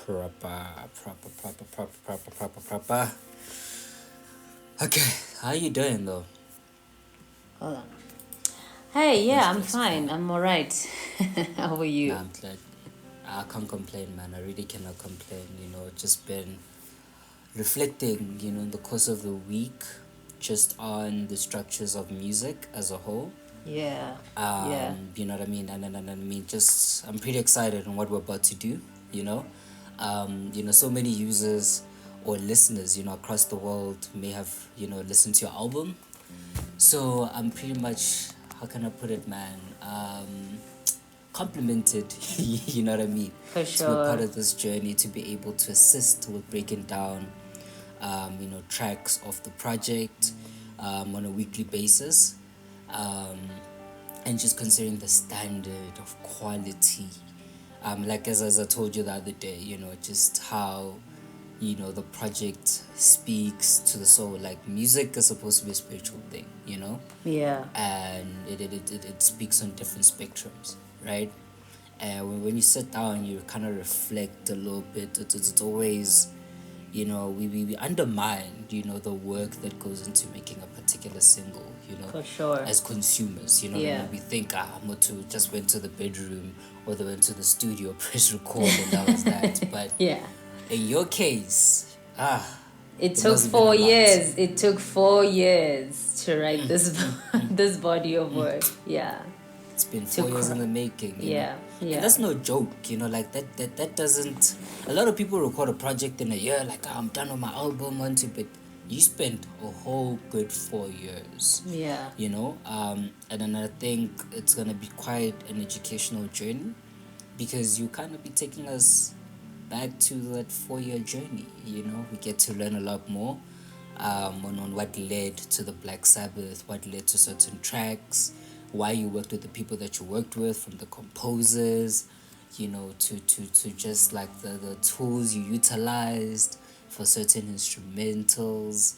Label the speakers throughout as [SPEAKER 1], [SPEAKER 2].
[SPEAKER 1] Proper. Okay, how you doing though?
[SPEAKER 2] Hold on. Hey, yeah, I'm
[SPEAKER 1] That's
[SPEAKER 2] fine. I'm all right. How are you?
[SPEAKER 1] Nah, I'm glad. I can't complain, man. I really cannot complain. Just been reflecting, in the course of the week, just on the structures of music as a whole.
[SPEAKER 2] Yeah.
[SPEAKER 1] You know what I mean? And I mean, just I'm pretty excited on what we're about to do. So many users or listeners, across the world may have, listened to your album. So I'm pretty much, how can I put it, man? Complimented, you know what I mean?
[SPEAKER 2] For
[SPEAKER 1] To be part
[SPEAKER 2] sure.
[SPEAKER 1] of this journey, to be able to assist with breaking down, tracks of the project on a weekly basis. And just considering the standard of quality, like as I told you the other day, just how the project speaks to the soul. Like, music is supposed to be a spiritual thing,
[SPEAKER 2] Yeah.
[SPEAKER 1] and it speaks on different spectrums, right? And when you sit down, you kind of reflect a little bit. It's always, we undermine, the work that goes into making a particular single,
[SPEAKER 2] For sure.
[SPEAKER 1] as consumers.
[SPEAKER 2] Yeah.
[SPEAKER 1] We think, Motu just went to the bedroom or they went to the studio, press record, and that was that. But
[SPEAKER 2] Yeah.
[SPEAKER 1] in your case,
[SPEAKER 2] It
[SPEAKER 1] it
[SPEAKER 2] took
[SPEAKER 1] must have been a
[SPEAKER 2] 4
[SPEAKER 1] lot.
[SPEAKER 2] years. It took 4 years to write this body of work. Yeah.
[SPEAKER 1] It's been 4 years in the making.
[SPEAKER 2] Yeah. Yeah.
[SPEAKER 1] And that's no joke, like that doesn't. A lot of people record a project in a year, like, I'm done with my album, but you spent a whole good 4 years.
[SPEAKER 2] Yeah.
[SPEAKER 1] And then I think it's gonna be quite an educational journey, because you kind of be taking us back to that 4-year journey. We get to learn a lot more on what led to the Black Sabbath, what led to certain tracks, why you worked with the people that you worked with, from the composers, to just like the tools you utilized for certain instrumentals,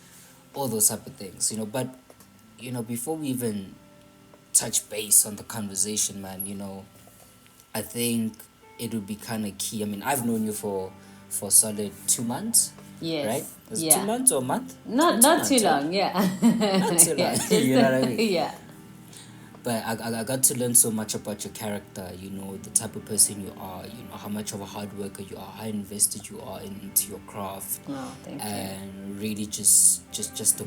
[SPEAKER 1] all those type of things. But before we even touch base on the conversation, man, I think it would be kind of key. I mean, I've known you for a solid 2 months.
[SPEAKER 2] Yes.
[SPEAKER 1] Right? Is it
[SPEAKER 2] Yeah.
[SPEAKER 1] 2 months or a month?
[SPEAKER 2] Not too long. Yeah.
[SPEAKER 1] Not too long. You know what I mean?
[SPEAKER 2] Yeah.
[SPEAKER 1] But I got to learn so much about your character, the type of person you are, how much of a hard worker you are, how invested you are into your craft.
[SPEAKER 2] Oh, thank you.
[SPEAKER 1] And really just the,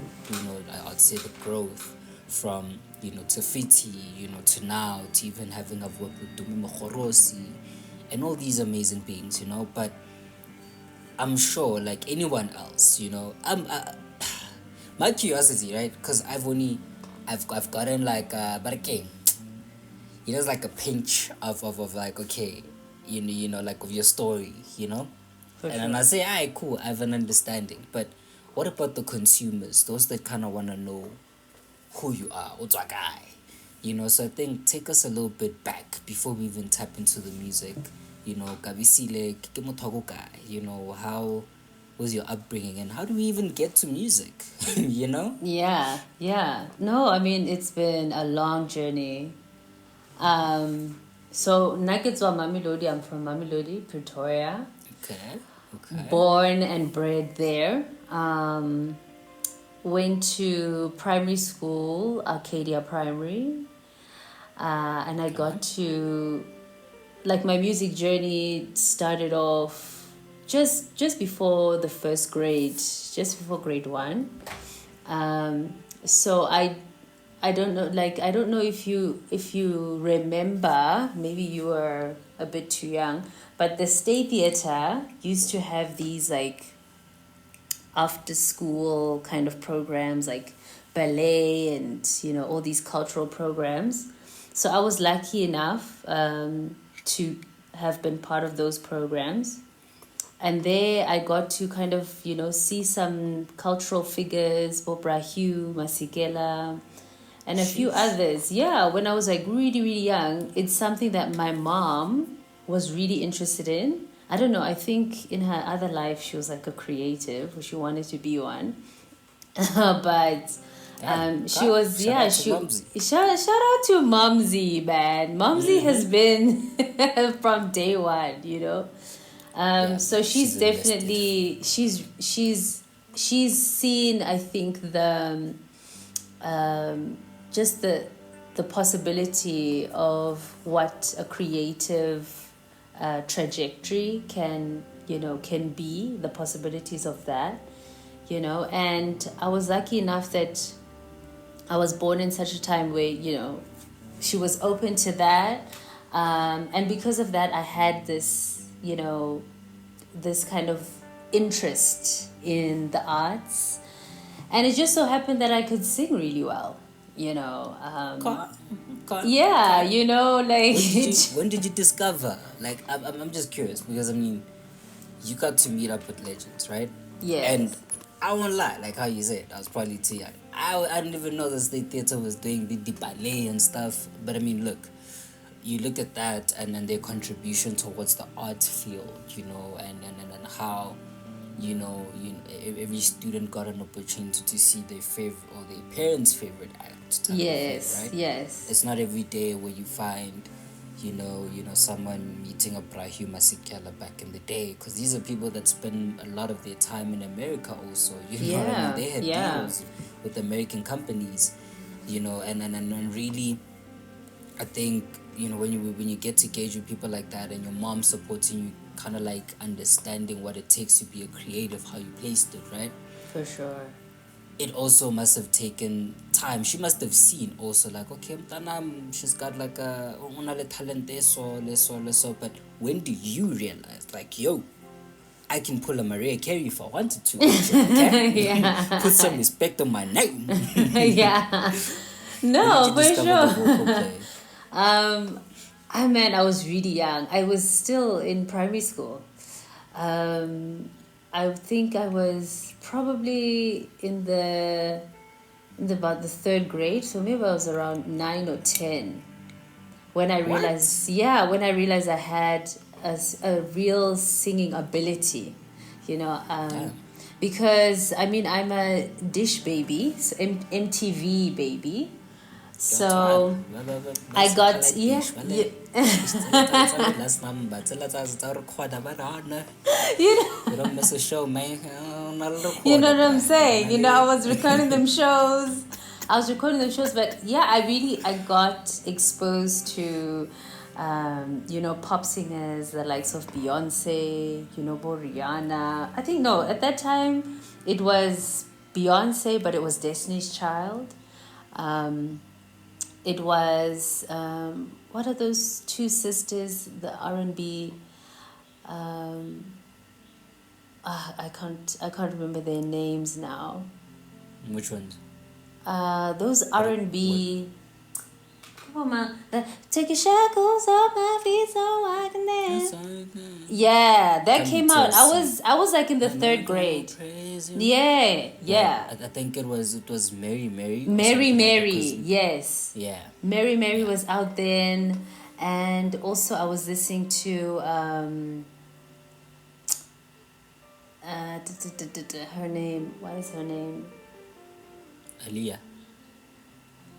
[SPEAKER 1] I'd say the growth from, Tafiti, to now, to even having I've worked with Dumi Mokhorosi and all these amazing beings, but I'm sure, like anyone else, my curiosity, right? Because I've gotten like but okay, like a pinch of like, okay, like of your story,
[SPEAKER 2] For
[SPEAKER 1] and
[SPEAKER 2] sure.
[SPEAKER 1] then I say, alright, cool, I have an understanding. But what about the consumers, those that kind of want to know who you are, what's a guy, so I think take us a little bit back before we even tap into the music. Gabi Sile, ke motho wa ko kae? How was your upbringing, and how do we even get to music?
[SPEAKER 2] Yeah. No, I mean, it's been a long journey. So Naketswa Mamelodi, I'm from Mamelodi, Pretoria.
[SPEAKER 1] Okay.
[SPEAKER 2] Born and bred there. Went to primary school, Arcadia Primary. And I got to, like, my music journey started off just before the first grade, just before grade 1. So I don't know, like, I don't know if you remember, maybe you were a bit too young, but the State Theatre used to have these, like, after school kind of programs, like ballet and all these cultural programs. So I was lucky enough to have been part of those programs. And there I got to kind of, see some cultural figures, Bobra Hugh, Masikela, and a few others. Yeah, when I was like really, really young, it's something that my mom was really interested in. I don't know, I think in her other life she was like a creative, or she wanted to be one. But she was, shout out to Mumsy, man. Mumsy has been from day one,
[SPEAKER 1] Yeah,
[SPEAKER 2] So she's
[SPEAKER 1] she's invested.
[SPEAKER 2] definitely she's seen, I think, the just the possibility of what a creative trajectory can be, the possibilities of that, and I was lucky enough that I was born in such a time where she was open to that, and because of that I had this kind of interest in the arts, and it just so happened that I could sing really well.
[SPEAKER 1] Okay, okay,
[SPEAKER 2] Yeah,
[SPEAKER 1] okay.
[SPEAKER 2] like
[SPEAKER 1] When did you discover? Like, I'm just curious because I mean, you got to meet up with legends, right? And
[SPEAKER 2] yes,
[SPEAKER 1] I won't lie, like how you said, I was probably too young. I didn't even know the state theater was doing the ballet and stuff. But I mean, look, you look at that and then their contribution towards the art field, and how, every student got an opportunity to see their favorite or their parents' favorite act type of thing,
[SPEAKER 2] yes,
[SPEAKER 1] right?
[SPEAKER 2] yes,
[SPEAKER 1] It's not every day where you find, someone meeting a Brahim Masikela back in the day, because these are people that spend a lot of their time in America also, you know what I mean?
[SPEAKER 2] yeah,
[SPEAKER 1] They had
[SPEAKER 2] yeah,
[SPEAKER 1] deals with American companies, and really, I think, when you get to engage with people like that and your mom supporting you, kind of like understanding what it takes to be a creative, how you placed it, right?
[SPEAKER 2] for sure.
[SPEAKER 1] It also must have taken time. She must have seen also, like, okay, mtanam, she's got like a unale talent so. But when did you realize, like, yo, I can pull a Mariah Carey if I wanted to, okay? Put some
[SPEAKER 2] Yeah,
[SPEAKER 1] respect on my name.
[SPEAKER 2] yeah.
[SPEAKER 1] When did
[SPEAKER 2] No,
[SPEAKER 1] you
[SPEAKER 2] for
[SPEAKER 1] discover the vocal
[SPEAKER 2] sure.
[SPEAKER 1] play?
[SPEAKER 2] I was really young. I was still in primary school. Um, I think I was probably in about the third grade, so maybe I was around 9 or 10 when I
[SPEAKER 1] What?
[SPEAKER 2] realized, I had a real singing ability, you know, um,
[SPEAKER 1] Damn.
[SPEAKER 2] because I mean I'm a dish baby, so MTV baby,
[SPEAKER 1] Ngiyatshwana.
[SPEAKER 2] so I
[SPEAKER 1] Basiphala
[SPEAKER 2] got
[SPEAKER 1] idish,
[SPEAKER 2] yeah.
[SPEAKER 1] vale. Isicela tsa last number, tsela tsa record abana.
[SPEAKER 2] You know,
[SPEAKER 1] You don't miss a show, man. Not a
[SPEAKER 2] you know
[SPEAKER 1] recorder,
[SPEAKER 2] what I'm
[SPEAKER 1] bruh.
[SPEAKER 2] saying? I was recording them shows. But yeah, I got exposed to, pop singers, the likes of Beyonce, Rihanna. I think, no, at that time it was Beyonce, but it was Destiny's Child. Um, it was, what are those two sisters, the R&B, I can't remember their names now.
[SPEAKER 1] Which ones?
[SPEAKER 2] Those
[SPEAKER 1] What? What?
[SPEAKER 2] R&B. Come on, man. Take your shackles off my feet so I can
[SPEAKER 1] That's
[SPEAKER 2] dance.
[SPEAKER 1] all I can.
[SPEAKER 2] Yeah, that
[SPEAKER 1] Come
[SPEAKER 2] came out. I
[SPEAKER 1] TLC.
[SPEAKER 2] was I was like in the
[SPEAKER 1] I know
[SPEAKER 2] third
[SPEAKER 1] go
[SPEAKER 2] grade.
[SPEAKER 1] crazy.
[SPEAKER 2] Yeah,
[SPEAKER 1] Yeah,
[SPEAKER 2] yeah.
[SPEAKER 1] I think it was Mary Mary or
[SPEAKER 2] Mary
[SPEAKER 1] something like that.
[SPEAKER 2] Mary,
[SPEAKER 1] Cause
[SPEAKER 2] yes.
[SPEAKER 1] yeah,
[SPEAKER 2] Mary Mary
[SPEAKER 1] yeah.
[SPEAKER 2] was out then, and also I was listening to her name. What is her name?
[SPEAKER 1] Aliyah.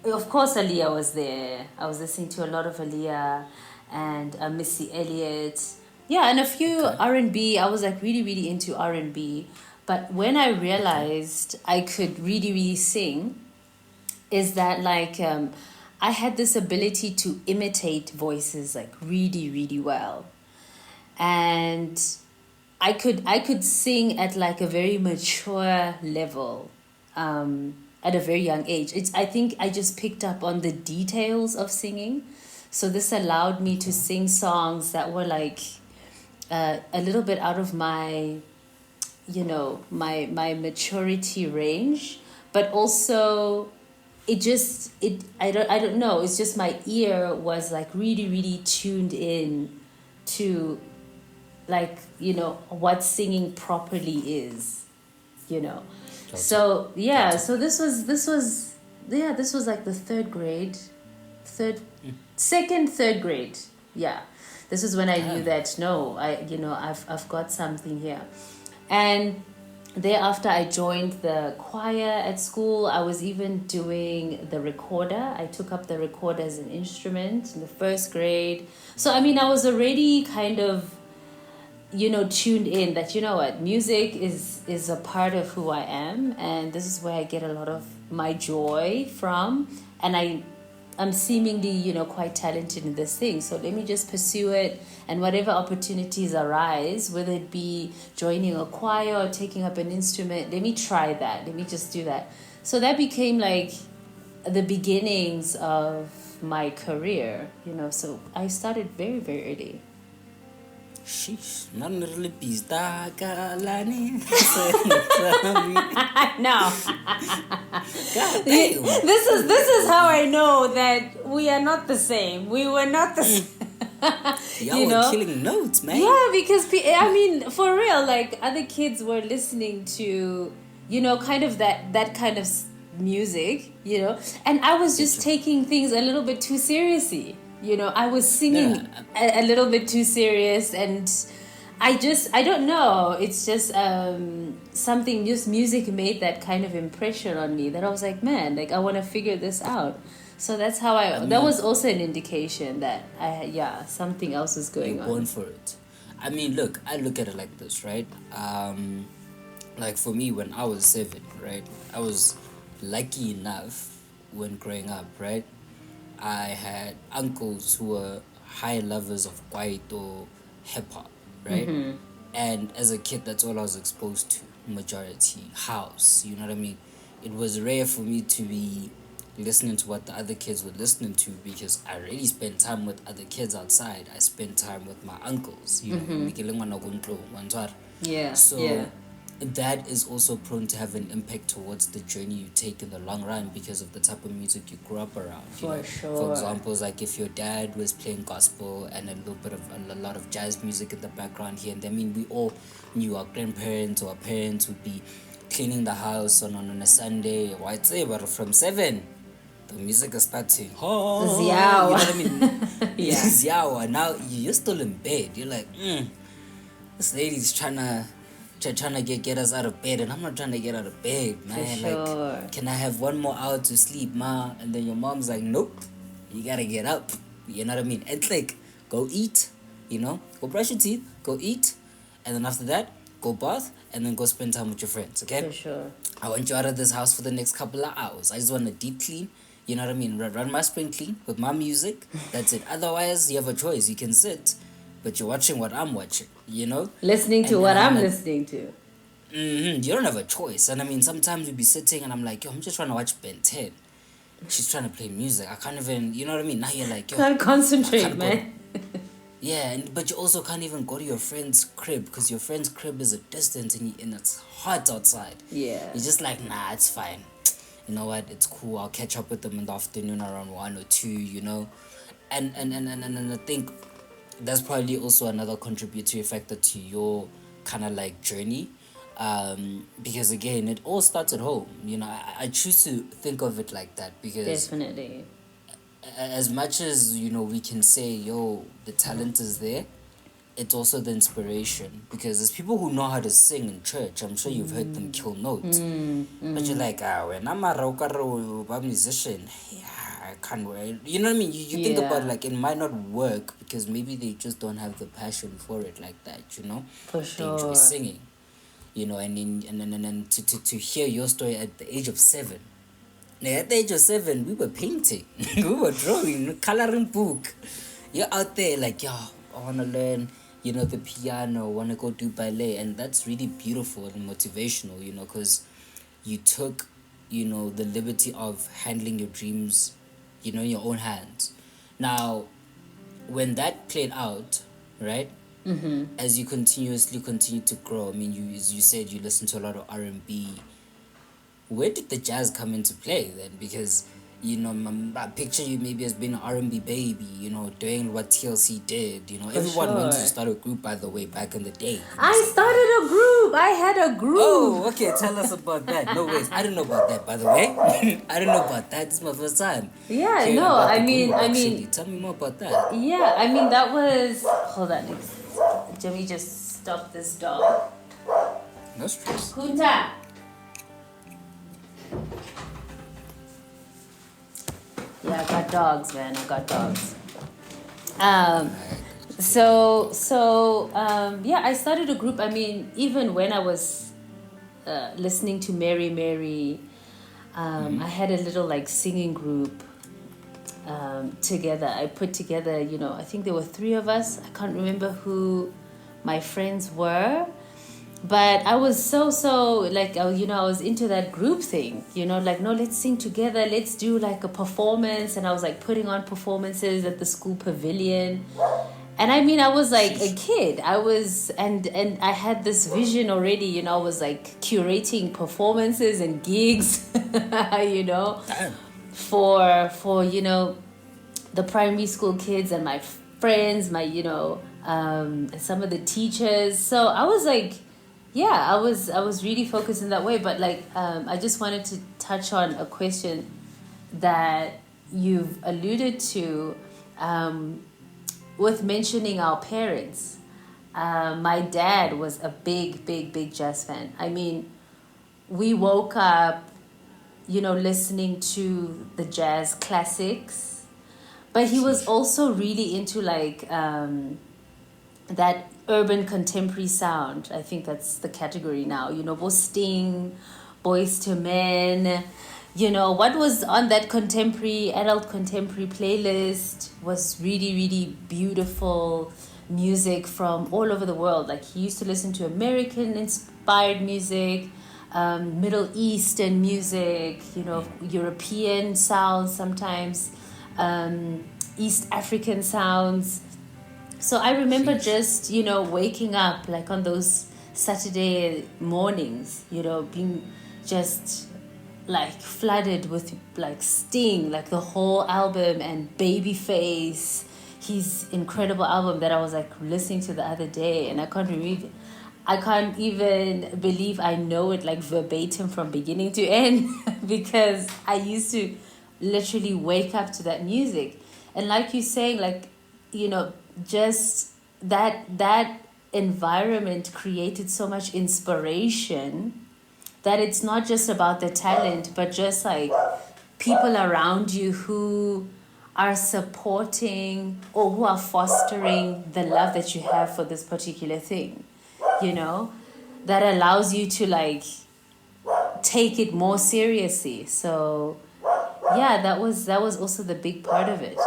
[SPEAKER 2] Of course, Aaliyah was there. I was listening to a lot of Aaliyah and Missy Elliott. Yeah, and a few
[SPEAKER 1] Okay.
[SPEAKER 2] R&B. I was like really, really into R&B. But when I
[SPEAKER 1] Okay.
[SPEAKER 2] realized I could really, really sing, is that like I had this ability to imitate voices like really, really well. And I could sing at like a very mature level, at a very young age. I think I just picked up on the details of singing, so this allowed me to
[SPEAKER 1] Okay.
[SPEAKER 2] sing songs that were like a little bit out of my maturity range, but also I don't know, it's just my ear was like really, really tuned in to, like, what singing properly is, you know
[SPEAKER 1] Gotcha.
[SPEAKER 2] so yeah,
[SPEAKER 1] Gotcha.
[SPEAKER 2] so this was like the third second third grade. Yeah, this is when I knew
[SPEAKER 1] Damn.
[SPEAKER 2] that, no, I've got something here. And thereafter I joined the choir at school. I was even doing the recorder. I took up the recorder as an instrument in the first grade. So I mean, I was already kind of tuned in that, music is a part of who I am, and this is where I get a lot of my joy from, and I'm seemingly, quite talented in this thing. So let me just pursue it, and whatever opportunities arise, whether it be joining a choir or taking up an instrument, let me try that. Let me just do that. So that became like the beginnings of my career, So I started very, very early.
[SPEAKER 1] Sheesh, not really pista kalani.
[SPEAKER 2] No.
[SPEAKER 1] God damn.
[SPEAKER 2] This is how I know that we are not the same. We were not the same.
[SPEAKER 1] Y'all were killing notes, man.
[SPEAKER 2] Yeah, because for real, like other kids were listening to, kind of that kind of music, and I was just taking things a little bit too seriously. I was singing a little bit too serious, and I don't know. It's just something, just music made that kind of impression on me that I was like, man, like I want to figure this out. So that's how that was also an indication that something else is going on.
[SPEAKER 1] You're born for it. I mean, look, I look at it like this, right? Like for me, when I was 7, right, I was lucky enough when growing up, right? I had uncles who were high lovers of kwaito, hip-hop, right? Mm-hmm. And as a kid, that's all I was exposed to, majority, house, you know what I mean? It was rare for me to be listening to what the other kids were listening to, because I really spent time with other kids outside. I spent time with my uncles,
[SPEAKER 2] Yeah.
[SPEAKER 1] So that is also prone to have an impact towards the journey you take in the long run because of the type of music you grew up around.
[SPEAKER 2] For sure.
[SPEAKER 1] For example, like if your dad was playing gospel and a lot of jazz music in the background here, and I mean, we all knew our grandparents or our parents would be cleaning the house on a Sunday. I'd say, but from 7, the music is starting. Oh, you know what I mean?
[SPEAKER 2] Yeah.
[SPEAKER 1] Ziawa. Now you're still in bed. You're like, this lady's trying to get us out of bed, and I'm not trying to get out of bed, man.
[SPEAKER 2] For sure.
[SPEAKER 1] Like, can I have one more hour to sleep, ma? And then your mom's like, nope, you gotta get up. You know what I mean? It's like, go eat, go brush your teeth, go eat, and then after that, go bath, and then go spend time with your friends, okay?
[SPEAKER 2] For sure.
[SPEAKER 1] I want you out of this house for the next couple of hours. I just want a deep clean, you know what I mean? Run my spring clean with my music. That's it. Otherwise, you have a choice. You can sit, but you're watching what I'm watching,
[SPEAKER 2] Listening to what I'm listening to.
[SPEAKER 1] You don't have a choice. And I mean, sometimes you'll be sitting and I'm like, I'm just trying to watch Ben 10. She's trying to play music. I can't even, you know what I mean? Now you're like,
[SPEAKER 2] can't concentrate, man.
[SPEAKER 1] But you also can't even go to your friend's crib because your friend's crib is a distance and it's hot outside.
[SPEAKER 2] Yeah.
[SPEAKER 1] You're just like, nah, it's fine. You know what? It's cool. I'll catch up with them in the afternoon around 1 or 2, And I think that's probably also another contributory factor to your kind of like journey. Because again, it all starts at home. I choose to think of it like that because
[SPEAKER 2] definitely,
[SPEAKER 1] as much as we can say, the talent is there, it's also the inspiration, because there's people who know how to sing in church. I'm sure you've heard them kill notes, but you're like, when I'm a musician, I can't wait. You know what I mean? You think about like it might not work because maybe they just don't have the passion for it like that.
[SPEAKER 2] For sure.
[SPEAKER 1] They enjoy singing. And then to hear your story at the age of 7. Now, at the age of 7, we were painting, we were drawing, coloring book. You're out there like, I want to learn, the piano, want to go do ballet, and that's really beautiful and motivational, because you took, the liberty of handling your dreams, in your own hands. Now, when that played out, right? Mm-hmm. As you continue to grow, I mean, as you said, you listen to a lot of R&B. Where did the jazz come into play then? Because, I picture you maybe as being an R&B baby, doing what TLC did. Everyone wanted to start a group, by the way, back in the day.
[SPEAKER 2] I started a group. I had a group.
[SPEAKER 1] Oh, okay. Tell us about that. No ways. I didn't know about that, by the way. I didn't know about that. This is my first time.
[SPEAKER 2] Yeah, no, I mean,
[SPEAKER 1] tell me more about that.
[SPEAKER 2] Yeah, I mean, that was... Hold on. Let me just stop this dog.
[SPEAKER 1] No stress.
[SPEAKER 2] Kunta. Yeah, I got dogs, man. I got dogs. Yeah, I started a group. I mean, even when I was listening to Mary Mary, I had a little like singing group together. I put together, I think there were three of us. I can't remember who my friends were, but I was so like, I was into that group thing, like, no, let's sing together, let's do like a performance. And I was like putting on performances at the school pavilion. And I mean, I was like a
[SPEAKER 1] Sheesh.
[SPEAKER 2] kid. I was, and I had this vision already, I was like curating performances and gigs, you know,
[SPEAKER 1] Damn.
[SPEAKER 2] for the primary school kids and my friends, my some of the teachers. So I was like, yeah, I was really focused in that way. But like, I just wanted to touch on a question that you've alluded to, with mentioning our parents. My dad was a big jazz fan. I mean, we woke up, listening to the jazz classics, but he was
[SPEAKER 1] Sheesh.
[SPEAKER 2] also really into like that urban contemporary sound. I think that's the category now. Both Sting, Boys to Men. What was on that adult contemporary playlist was really, really beautiful music from all over the world. Like, he used to listen to American inspired music, Middle Eastern music, European sounds sometimes, East African sounds. So I remember
[SPEAKER 1] Sheesh.
[SPEAKER 2] just, waking up like on those Saturday mornings, being just like flooded with like Sting, like the whole album, and Babyface, his incredible album that I was like listening to the other day, and I can't even believe I know it like verbatim from beginning to end because I used to literally wake up to that music. And like you saying, like, just that environment created so much inspiration that it's not just about the talent, but just like people around you who are supporting or who are fostering the love that you have for this particular thing, you know, that allows you to like take it more seriously. So yeah, that was also the big part of it.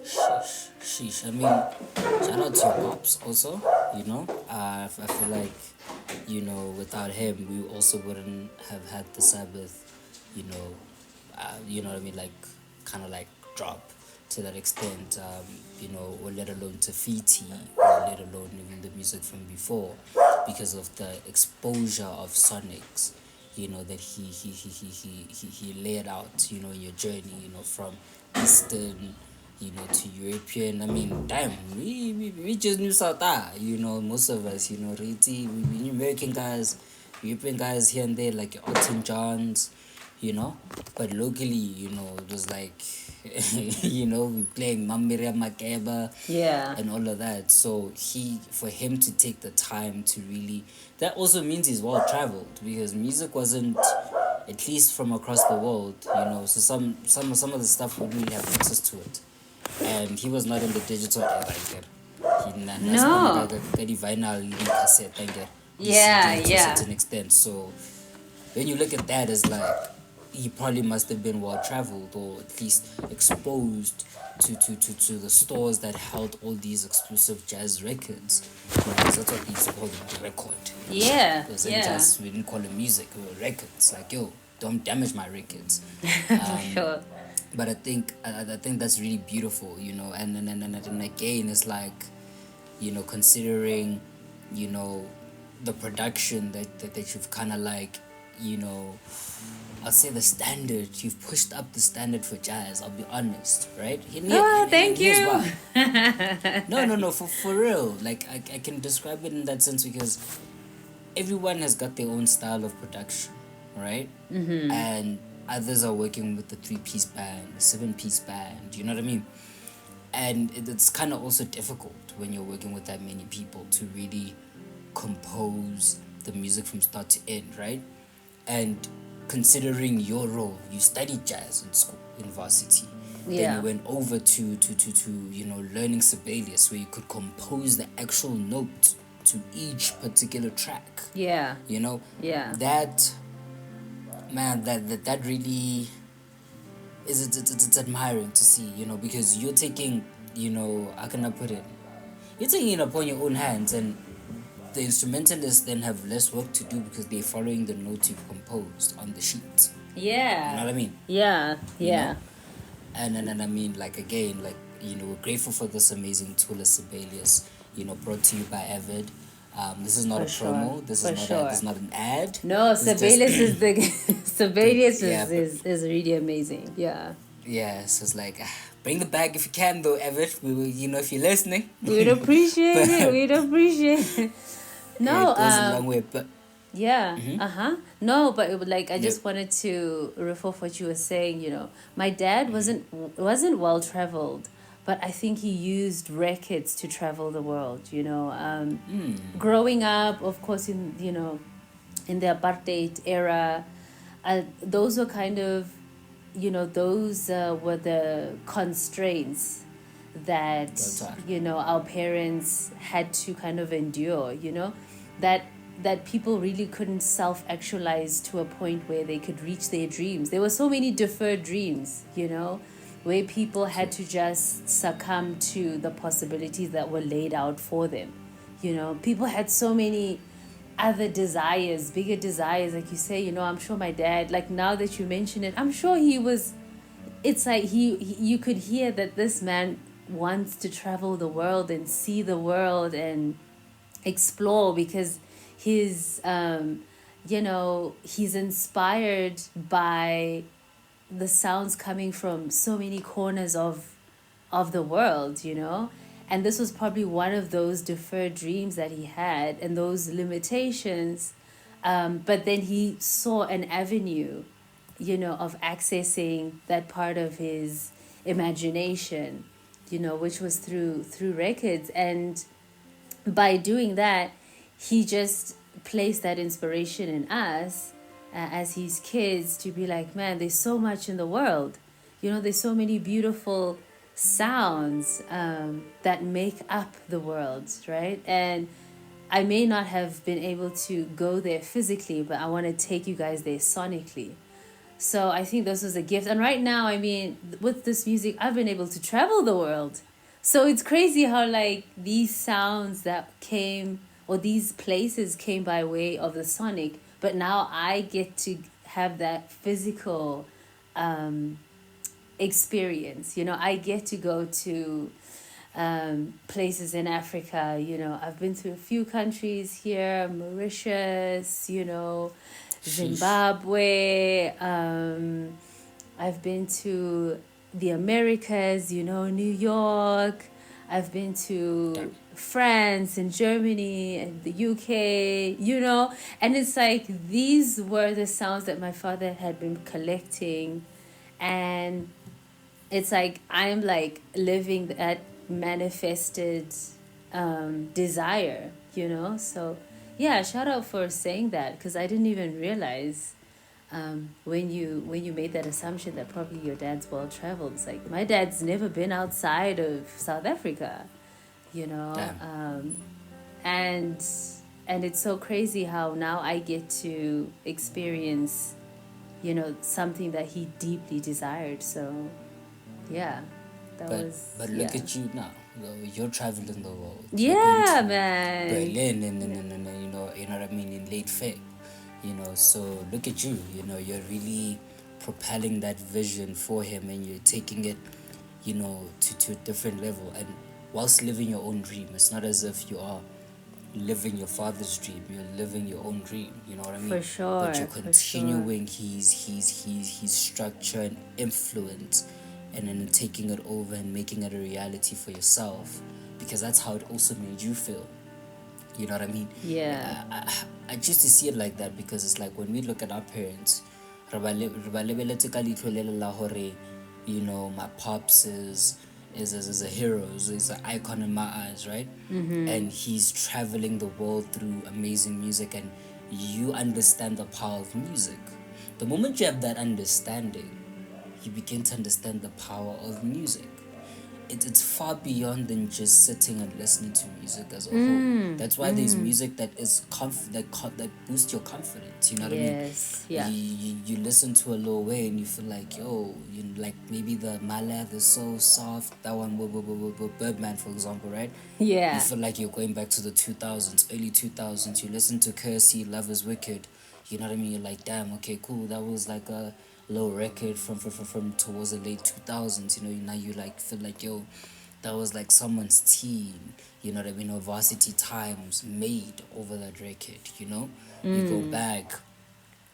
[SPEAKER 1] Sheesh. Sheesh. I mean, shout out to your pops also, I feel like, without him, we also wouldn't have had the Sabbath, you know what I mean, like, kind of like drop to that extent, or let alone Tafiti, or let alone even the music from before, because of the exposure of sonics, that he laid out, in your journey, from Eastern, to European. I mean, damn, we just knew South most of us, Riti, we knew American guys, European guys here and there, like your Elton Johns, but locally, it was like, we playing Mamiria Makeba
[SPEAKER 2] Yeah.
[SPEAKER 1] and all of that. So for him to take the time to really, that also means he's well traveled, because music wasn't, at least from across the world, so some of the stuff we really have access to it, and he was not in the digital era.
[SPEAKER 2] No.
[SPEAKER 1] He vinyl cassette,
[SPEAKER 2] Yeah,
[SPEAKER 1] to a
[SPEAKER 2] yeah.
[SPEAKER 1] certain extent. So when you look at that, as like, he probably must have been well traveled, or at least exposed to the stores that held all these exclusive jazz records. Because that's what we used to call them, the record.
[SPEAKER 2] Yeah,
[SPEAKER 1] Because in
[SPEAKER 2] yeah.
[SPEAKER 1] jazz, we didn't call it music, we were records. Like, yo, don't damage my records.
[SPEAKER 2] For sure.
[SPEAKER 1] But I think that's really beautiful, and again, it's like, considering, the production that you've kind of like, I'll say the standard, you've pushed up the standard for jazz, I'll be honest, right?
[SPEAKER 2] Oh, thank
[SPEAKER 1] Here's
[SPEAKER 2] you.
[SPEAKER 1] why. No, for real. Like, I can describe it in that sense, because everyone has got their own style of production, right? And others are working with the 3-piece band, the 7-piece band, you know what I mean? And it's kind of also difficult when you're working with that many people to really compose the music from start to end, right? And considering your role, you studied jazz in school, in varsity, Then you
[SPEAKER 2] Yeah.
[SPEAKER 1] went over to learning Sibelius, where you could compose the actual note to each particular track.
[SPEAKER 2] Yeah.
[SPEAKER 1] You know,
[SPEAKER 2] Yeah.
[SPEAKER 1] that man, that really is it's admiring to see, because you're taking, how can I put it? You're taking it upon your own hands, and the instrumentalists then have less work to do because they're following the notes you've composed on the sheet.
[SPEAKER 2] Yeah.
[SPEAKER 1] You know what I mean?
[SPEAKER 2] Yeah.
[SPEAKER 1] You
[SPEAKER 2] Yeah.
[SPEAKER 1] know? And I mean, like, again, like, we're grateful for this amazing tool as Sibelius, brought to you by Avid. This is not
[SPEAKER 2] For
[SPEAKER 1] a
[SPEAKER 2] sure.
[SPEAKER 1] promo. This
[SPEAKER 2] For
[SPEAKER 1] is not
[SPEAKER 2] sure.
[SPEAKER 1] this is not an ad.
[SPEAKER 2] No,
[SPEAKER 1] It's just-
[SPEAKER 2] Sibelius is the Sibelius
[SPEAKER 1] Yeah,
[SPEAKER 2] is really amazing. Yeah.
[SPEAKER 1] Yeah, so it's like, bring the bag if you can, though, Avid. We will, if you're listening.
[SPEAKER 2] We'd appreciate it. We'd appreciate it.
[SPEAKER 1] Yeah,
[SPEAKER 2] No,
[SPEAKER 1] it goes a long way, but
[SPEAKER 2] yeah, No, but it would, like, I just
[SPEAKER 1] Yeah.
[SPEAKER 2] wanted to riff off what you were saying. My dad wasn't well traveled, but I think he used records to travel the world. Growing up, of course, in the apartheid era, those were kind of, those were the constraints that
[SPEAKER 1] Total.
[SPEAKER 2] our parents had to kind of endure. That people really couldn't self-actualize to a point where they could reach their dreams. There were so many deferred dreams, where people had to just succumb to the possibilities that were laid out for them. People had so many other desires, bigger desires, like you say. I'm sure my dad, like, now that you mention it, I'm sure he was, it's like you could hear that this man wants to travel the world and see the world and explore, because he's he's inspired by the sounds coming from so many corners of the world. And this was probably one of those deferred dreams that he had, and those limitations, but then he saw an avenue, of accessing that part of his imagination, which was through records. And by doing that, he just placed that inspiration in us, as his kids, to be like, man, there's so much in the world. There's so many beautiful sounds that make up the world, right? And I may not have been able to go there physically, but I want to take you guys there sonically. So I think this was a gift. And right now, I mean, with this music, I've been able to travel the world. So it's crazy how, like, these sounds that came, or these places came by way of the sonic, but now I get to have that physical experience. I get to go to places in Africa. I've been to a few countries here, Mauritius, Zimbabwe. I've been to the Americas, New York. I've been to France and Germany and the UK, and it's like these were the sounds that my father had been collecting, and it's like I'm like living that manifested desire, so yeah, shout out for saying that, because I didn't even realize when you made that assumption that probably your dad's well traveled. It's like my dad's never been outside of South Africa, and it's so crazy how now I get to experience, something that he deeply desired. So yeah,
[SPEAKER 1] but look at you now. You're traveling the world.
[SPEAKER 2] Yeah, man.
[SPEAKER 1] Berlin and you know what I mean, in late Feb. So look at you. You're really propelling that vision for him, and you're taking it, to a different level. And whilst living your own dream, it's not as if you are living your father's dream. You're living your own dream. You know what I mean?
[SPEAKER 2] For sure.
[SPEAKER 1] But you're continuing his structure and influence, and then taking it over and making it a reality for yourself, because that's how it also made you feel. You know what I mean?
[SPEAKER 2] Yeah.
[SPEAKER 1] I choose to see it like that, because it's like when we look at our parents, my pops is a hero, is an icon in my eyes, right?
[SPEAKER 2] Mm-hmm.
[SPEAKER 1] And he's traveling the world through amazing music, and you understand the power of music. The moment you have that understanding, you begin to understand the power of music. It's far beyond than just sitting and listening to music as a whole. That's why there's music that is that boosts your confidence. You know what I mean?
[SPEAKER 2] Yes, yeah.
[SPEAKER 1] You listen to a Lil Wayne, you feel like, yo, you like maybe the My Laugh is so soft, that one, Birdman, for example, right?
[SPEAKER 2] Yeah.
[SPEAKER 1] You feel like you're going back to the 2000s, early 2000s. You listen to Kersey, Love is Wicked. You know what I mean? You're like, damn, okay, cool. That was like a low record from towards the late 2000s. You know, now you like feel like, yo, that was like someone's team. You know what I mean? Or Varsity Times made over that record. You know, you go back.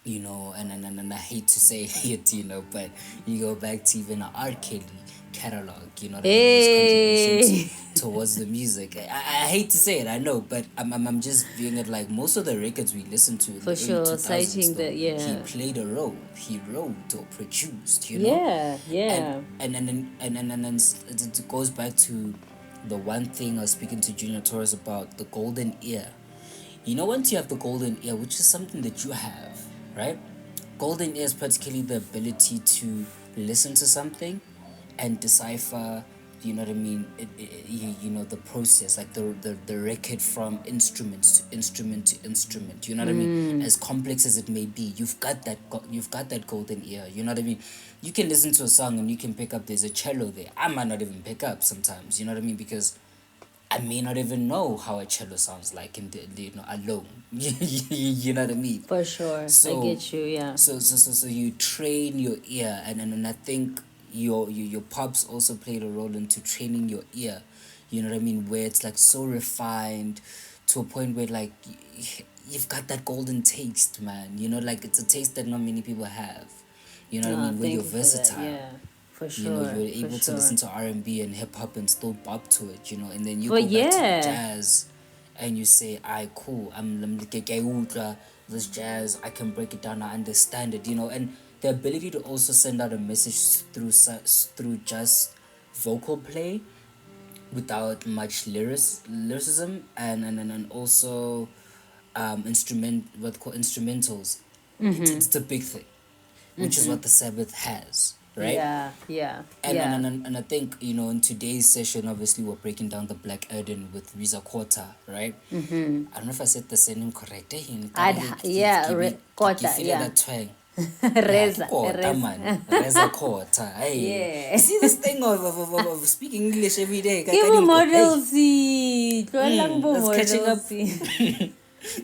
[SPEAKER 1] You know, and I hate to say it, you know, but you go back to even an R. Kelly catalog, you know what I mean? His contributions towards the music. I hate to say it, I know, but I'm just viewing it like most of the records we listen to in
[SPEAKER 2] For
[SPEAKER 1] the
[SPEAKER 2] sure,
[SPEAKER 1] early 2000s,
[SPEAKER 2] citing
[SPEAKER 1] though,
[SPEAKER 2] the, yeah.
[SPEAKER 1] he played a role. He wrote or produced, you know?
[SPEAKER 2] Yeah.
[SPEAKER 1] And it goes back to the one thing I was speaking to Junior Torres about, the golden ear. You know, once you have the golden ear, which is something that you have, right? Golden ear is particularly the ability to listen to something and decipher, you know what I mean, you know, the process, like the record from instruments to instrument to instrument, you know what I mean, as complex as it may be. You've got that golden ear, you know what I mean. You can listen to a song and you can pick up there's a cello there. I might not even pick up sometimes, you know what I mean, because I may not even know how a cello sounds like in you know, alone. You know what I mean?
[SPEAKER 2] For sure.
[SPEAKER 1] So,
[SPEAKER 2] I get you, yeah.
[SPEAKER 1] So you train your ear, and I think your pops also played a role into training your ear. You know what I mean? Where it's like so refined to a point where like you've got that golden taste, man. You know, like it's a taste that not many people have. You know what I mean? Where you're versatile.
[SPEAKER 2] Yeah. For sure.
[SPEAKER 1] You know, you're able to listen to R&B and hip hop and still bop to it, you know, and then you
[SPEAKER 2] But
[SPEAKER 1] go back to the jazz and you say, "Alright, cool, I'm this jazz, I can break it down, I understand it," you know, and the ability to also send out a message through just vocal play without much lyricism and also instrumentals. It's a big thing, which is what the Sabbath has. Right?
[SPEAKER 2] Yeah.
[SPEAKER 1] And I think, you know, in today's session, obviously, we're breaking down the Black Adhan with Riza Kota, right? I don't know if I said the surname correct.
[SPEAKER 2] Kota, yeah.
[SPEAKER 1] That twang.
[SPEAKER 2] Reza
[SPEAKER 1] man. Reza Kota. Hey.
[SPEAKER 2] Yeah.
[SPEAKER 1] See this thing of speaking English every day.
[SPEAKER 2] That's
[SPEAKER 1] catching up.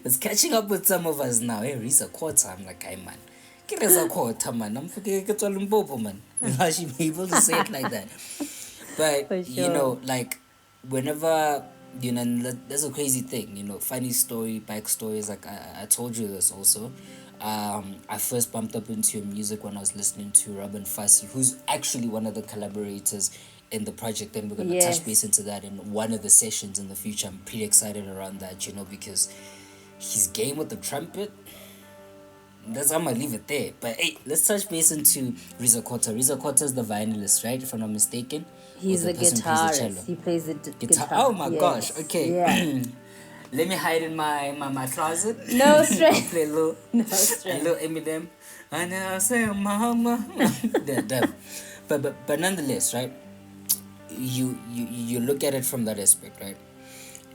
[SPEAKER 1] It's catching up with some of us now. Hey, Riza Kota. I'm like, hey, man. Man. I'm forgetting Limpopo, man. I should be able to say it like that. But
[SPEAKER 2] sure.
[SPEAKER 1] You know, like whenever, you know, that's a crazy thing, you know, funny story, backstory is like I told you this also. I first bumped up into your music when I was listening to Robin Fassi, who's actually one of the collaborators in the project, and we're gonna touch base into that in one of the sessions in the future. I'm pretty excited around that, you know, because he's game with the trumpet. That's I'm gonna leave it there. But hey, let's touch base into Riza Kota. Riza Kota is the violinist, right? If I'm not mistaken.
[SPEAKER 2] He's a guitarist. He plays the guitar.
[SPEAKER 1] Oh my gosh. Okay. Yeah. Let me hide in my closet.
[SPEAKER 2] No stress.
[SPEAKER 1] Play a little Eminem. And I say, mama. But nonetheless, right? You look at it from that aspect, right?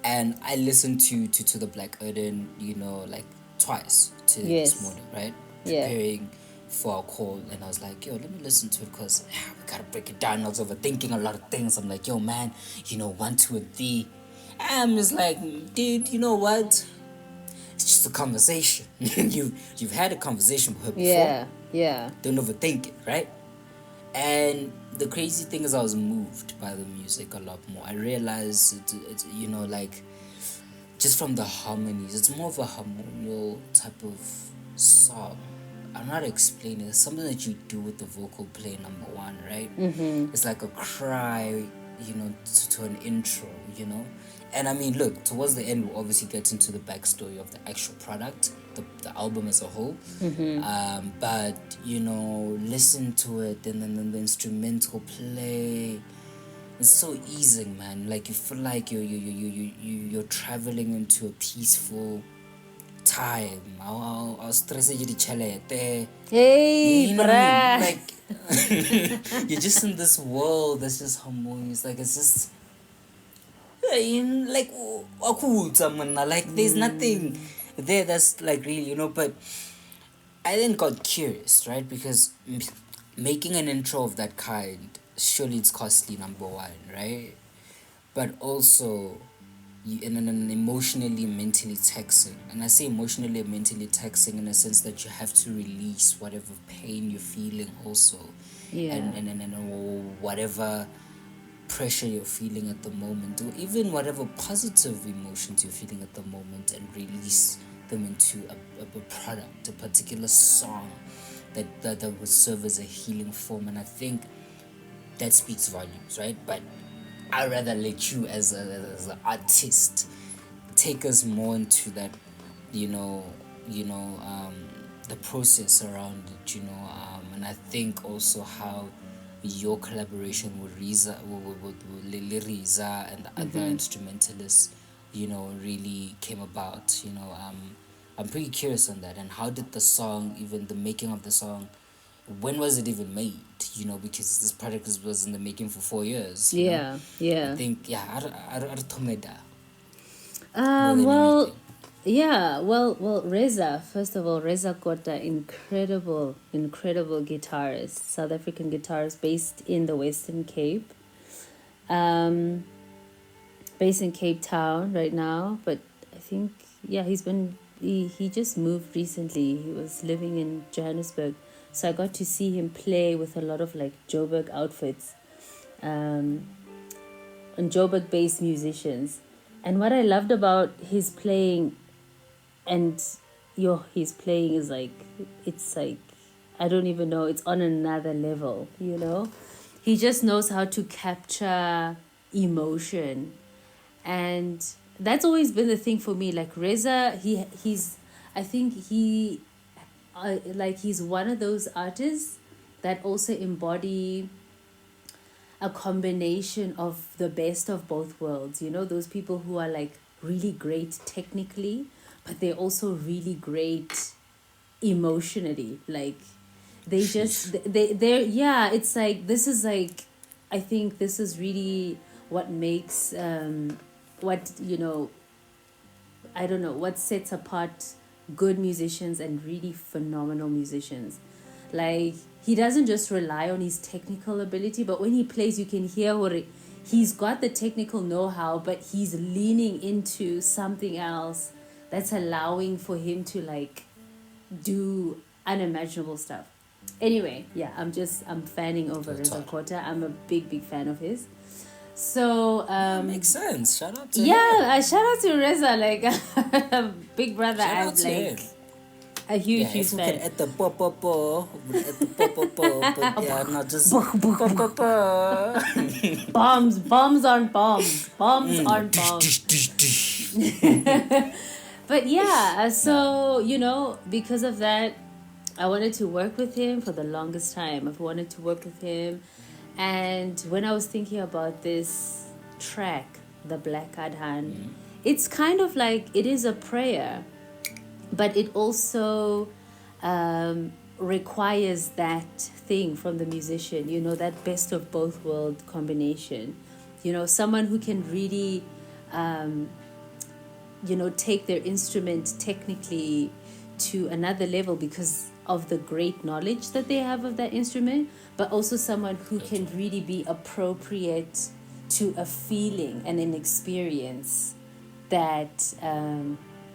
[SPEAKER 1] And I listened to the Black Adhan, you know, like twice this morning, right? Preparing for a call, and I was like, yo, let me listen to it because we gotta break it down. I was overthinking a lot of things. I'm like, yo, man, you know, 1, 2, and 3. I'm just like, dude, you know what? It's just a conversation. You've had a conversation with her before.
[SPEAKER 2] Yeah.
[SPEAKER 1] Don't overthink it, right? And the crazy thing is, I was moved by the music a lot more. I realized it's you know, like, just from the harmonies, it's more of a harmonial type of song. I'm not explaining. It's something that you do with the vocal play, number one, right? It's like a cry, you know, to an intro, you know. And I mean, look, towards the end, we'll obviously get into the backstory of the actual product, the album as a whole. But, you know, listen to it, and then the instrumental play. It's so easing, man. Like, you feel like you're traveling into a peaceful time. I'll stress you the chalete.
[SPEAKER 2] Hey,
[SPEAKER 1] you know what I mean? Like, You're just in this world that's just harmonious. Like it's just like like there's nothing there that's like really, but I then got curious, right? Because making an intro of that kind, surely it's costly, number one, right? But also, in an emotionally, mentally taxing. And I say emotionally and mentally taxing in a sense that you have to release whatever pain you're feeling also.
[SPEAKER 2] Yeah.
[SPEAKER 1] And whatever pressure you're feeling at the moment, or even whatever positive emotions you're feeling at the moment, and release them into a product, a particular song that would serve as a healing form. And I think that speaks volumes, right? But I'd rather let you as an artist take us more into that, you know, the process around it, and I think also how your collaboration with with Riza and the other instrumentalists, really came about. I'm pretty curious on that. And how did the song, even the making of the song, when was it even made? Because this project was in the making for 4 years.
[SPEAKER 2] Yeah,
[SPEAKER 1] I
[SPEAKER 2] yeah.
[SPEAKER 1] think Artomeda more than
[SPEAKER 2] Well,
[SPEAKER 1] anything.
[SPEAKER 2] yeah. Well. Reza. First of all, Reza Kota, incredible, incredible guitarist, South African guitarist, based in the Western Cape. Um, based in Cape Town right now, but I think yeah, he just moved recently. He was living in Johannesburg, so I got to see him play with a lot of like Joburg outfits, um, and Joburg based musicians. And what I loved about his playing and his playing is like, it's like, I don't even know, it's on another level. He just knows how to capture emotion, and that's always been the thing for me. Like Reza, he's I think he's one of those artists that also embody a combination of the best of both worlds. Those people who are like really great technically, but they're also really great emotionally. Like they just
[SPEAKER 1] Sheesh.
[SPEAKER 2] they're yeah, it's like, this is like, I think this is really what makes what I don't know, what sets apart good musicians and really phenomenal musicians. Like, he doesn't just rely on his technical ability, but when he plays, you can hear he's got the technical know-how, but he's leaning into something else that's allowing for him to like do unimaginable stuff. Anyway, yeah, I'm fanning over
[SPEAKER 1] Real
[SPEAKER 2] Reza
[SPEAKER 1] talk.
[SPEAKER 2] Kota. I'm a big fan of his. So
[SPEAKER 1] Yeah, makes sense. Shout out to
[SPEAKER 2] yeah,
[SPEAKER 1] him.
[SPEAKER 2] shout out to Reza, like big brother.
[SPEAKER 1] Shout
[SPEAKER 2] I'm
[SPEAKER 1] out to
[SPEAKER 2] like
[SPEAKER 1] him.
[SPEAKER 2] a
[SPEAKER 1] Yeah,
[SPEAKER 2] huge
[SPEAKER 1] if we can
[SPEAKER 2] fan.
[SPEAKER 1] add the po, at the po, but yeah, not just
[SPEAKER 2] Buh, buh, buh.
[SPEAKER 1] po.
[SPEAKER 2] Bombs on bombs, bombs on bombs.
[SPEAKER 1] Dish, dish, dish.
[SPEAKER 2] But yeah,
[SPEAKER 1] Nah.
[SPEAKER 2] so because of that, I wanted to work with him for the longest time. I've wanted to work with him, and when I was thinking about this track, the Black Adhan, it's kind of like, it is a prayer, but it also requires that thing from the musician, that best of both world combination. Someone who can really take their instrument technically to another level because of the great knowledge that they have of that instrument, but also someone who can really be appropriate to a feeling and an experience that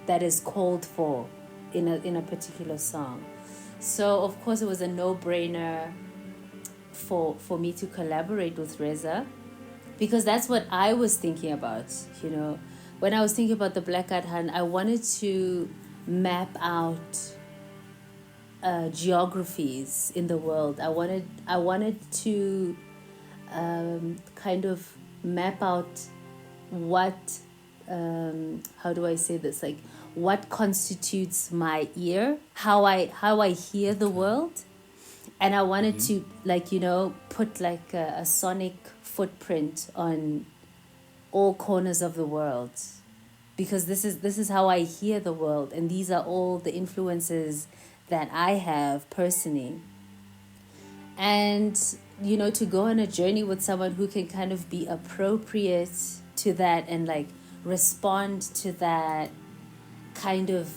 [SPEAKER 2] that is called for in a particular song. So of course it was a no-brainer for me to collaborate with Reza, because that's what I was thinking about. When I was thinking about the Black Adhan, I wanted to map out geographies in the world. I wanted to kind of map out what how do I say this, like what constitutes my ear, how I hear the world. And I wanted to, like, put like a sonic footprint on all corners of the world, because this is how I hear the world, and these are all the influences that I have personally. and to go on a journey with someone who can kind of be appropriate to that and like respond to that kind of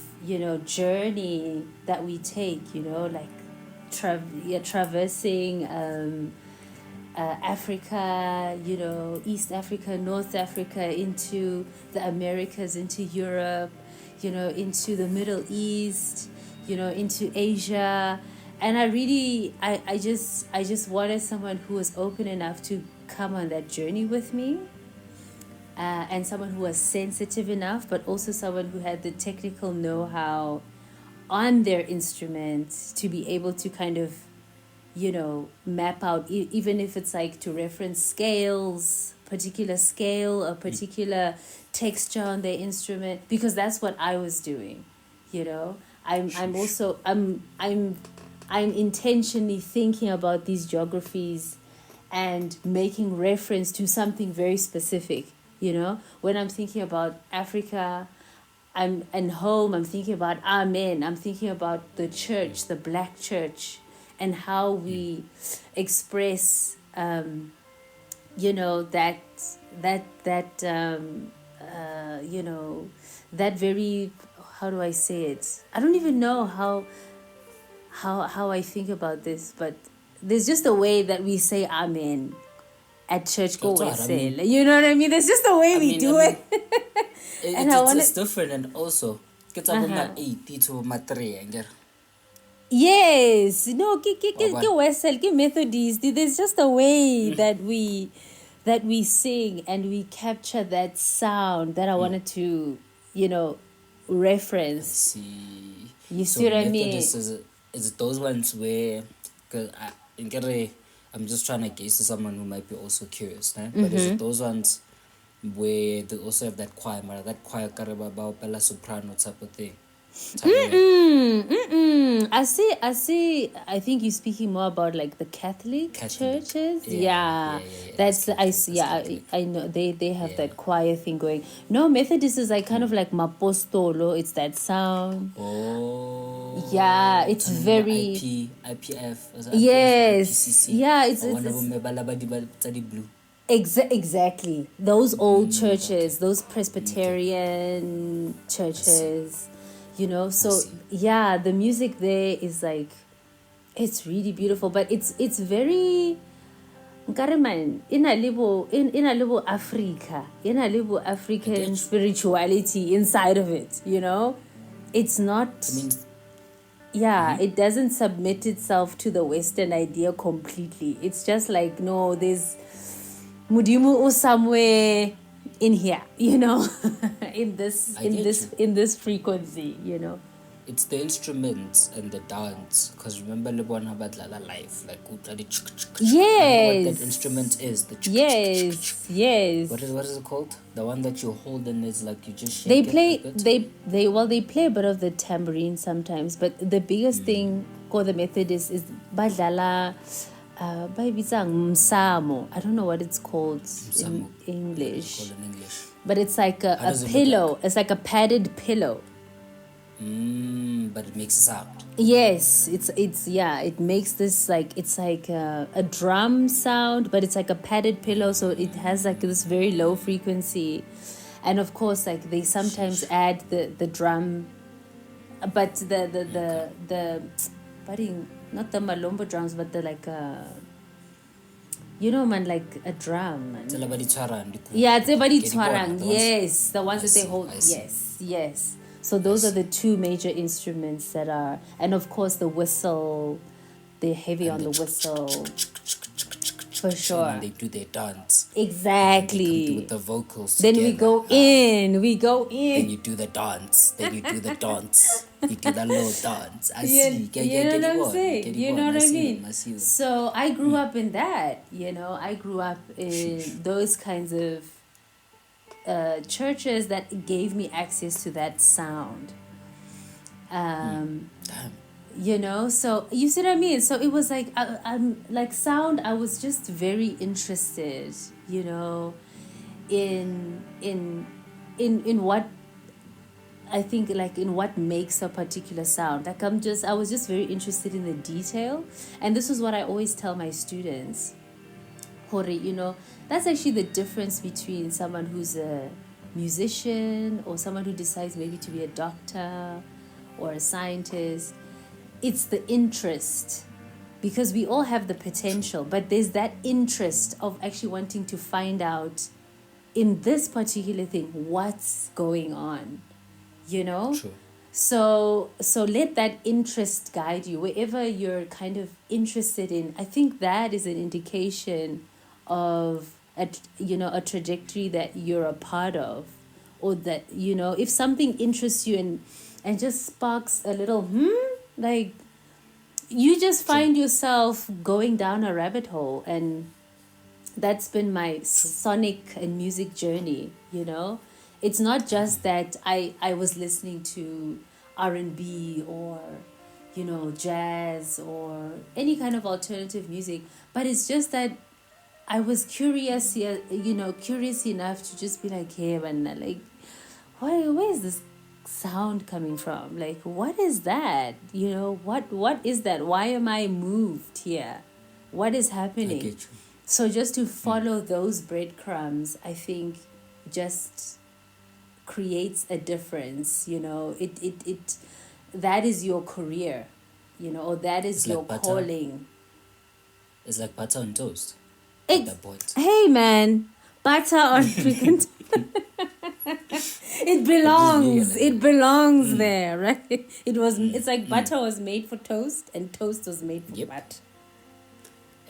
[SPEAKER 2] journey that we take, like traversing Africa, East Africa, North Africa, into the Americas, into Europe, into the Middle East, into Asia. And I just wanted someone who was open enough to come on that journey with me, and someone who was sensitive enough, but also someone who had the technical know-how on their instrument to be able to kind of map out, even if it's like to reference scales, particular scale or particular texture on their instrument, because that's what I was doing. I'm also I'm intentionally thinking about these geographies and making reference to something very specific. When I'm thinking about Africa, and home, I'm thinking about Amen. I'm thinking about the church, the Black church, and how we express, that that very, how do I say it? I don't even know how I think about this, but there's just a way that we say Amen at church. Go
[SPEAKER 1] That's what I mean.
[SPEAKER 2] You know what I mean? There's just a way we do it. And
[SPEAKER 1] it's different, and also it's about 80 to 3.
[SPEAKER 2] Yes, no, ke Wesel, ke Methodist. There's just a way that we sing and we capture that sound that I wanted to, reference.
[SPEAKER 1] See,
[SPEAKER 2] you see what I mean?
[SPEAKER 1] Is those ones where, cause I'm just trying to gauge to someone who might be also curious, but is it those ones where they also have that choir, that choir karaba bella soprano type of thing?
[SPEAKER 2] I see. I think you're speaking more about like the Catholic churches. Yeah. That's I see. Yeah, I know they have that choir thing going. No, Methodist is like kind of like mapostolo. It's that sound.
[SPEAKER 1] Oh.
[SPEAKER 2] Yeah, it's very
[SPEAKER 1] IPF.
[SPEAKER 2] Yes.
[SPEAKER 1] IPCC.
[SPEAKER 2] Yeah, it's
[SPEAKER 1] blue.
[SPEAKER 2] Exactly. Those old churches, those Presbyterian churches. So yeah, the music there is like, it's really beautiful, but it's very Nkariman, in a little Africa, in a little African spirituality inside of it, it's not, it doesn't submit itself to the Western idea completely. It's just like, no, there's Mudimu or somewhere in here, in this frequency,
[SPEAKER 1] It's the instruments and the dance, because remember Lebona Badlala life, like
[SPEAKER 2] yes,
[SPEAKER 1] what that instrument is, the
[SPEAKER 2] yes.
[SPEAKER 1] What is it called? The one that you hold and it's like you just shake
[SPEAKER 2] they
[SPEAKER 1] it
[SPEAKER 2] play
[SPEAKER 1] a bit?
[SPEAKER 2] they play a bit of the tambourine sometimes, but the biggest thing for the Methodist is Badlala. Msamo. I don't know what it's called in English. But it's like a pillow. It's like a padded pillow.
[SPEAKER 1] But it makes a sound.
[SPEAKER 2] Yes, it makes this like, it's like a drum sound, but it's like a padded pillow, so it has like this very low frequency. And of course, like they sometimes add the drum, but the budding, not the malombo drums, but the like man, like a drum. Yeah, it's everybody twarang. Yes, the ones that they hold. Yes. So those are the two major instruments that are, and of course the whistle. They're heavy on the whistle. For sure.
[SPEAKER 1] And they do their dance.
[SPEAKER 2] Exactly.
[SPEAKER 1] With the vocals
[SPEAKER 2] then
[SPEAKER 1] together.
[SPEAKER 2] we go in.
[SPEAKER 1] Then you do the dance. You do that little dance. I see.
[SPEAKER 2] You know what I'm saying? You know what I mean?
[SPEAKER 1] I see.
[SPEAKER 2] So I grew up in that, I grew up in those kinds of churches that gave me access to that sound. So you see what I mean? So it was like, I'm like sound. I was just very interested, in what I think like in what makes a particular sound. Like I was just very interested in the detail, and this is what I always tell my students. Hori, that's actually the difference between someone who's a musician or someone who decides maybe to be a doctor or a scientist. It's the interest, because we all have the potential, but there's that interest of actually wanting to find out in this particular thing what's going on,
[SPEAKER 1] True.
[SPEAKER 2] so let that interest guide you wherever you're kind of interested in. I think that is an indication of a trajectory that you're a part of, or that if something interests you and just sparks a little like you just find yourself going down a rabbit hole. And that's been my sonic and music journey. It's not just that I was listening to R&B or jazz or any kind of alternative music, but it's just that I was curious enough to just be like, hey man, like where is this sound coming from? Like, what is that? What is that? Why am I moved here? What is
[SPEAKER 1] I
[SPEAKER 2] happening?
[SPEAKER 1] get you.
[SPEAKER 2] So just to follow those breadcrumbs, I think just creates a difference. It that is your career, or that is
[SPEAKER 1] It's
[SPEAKER 2] your
[SPEAKER 1] like butter.
[SPEAKER 2] calling.
[SPEAKER 1] It's like butter on toast at that point.
[SPEAKER 2] Hey man, butter on freaking it belongs. It belongs there, right? It's like butter was made for toast and toast was made for butter.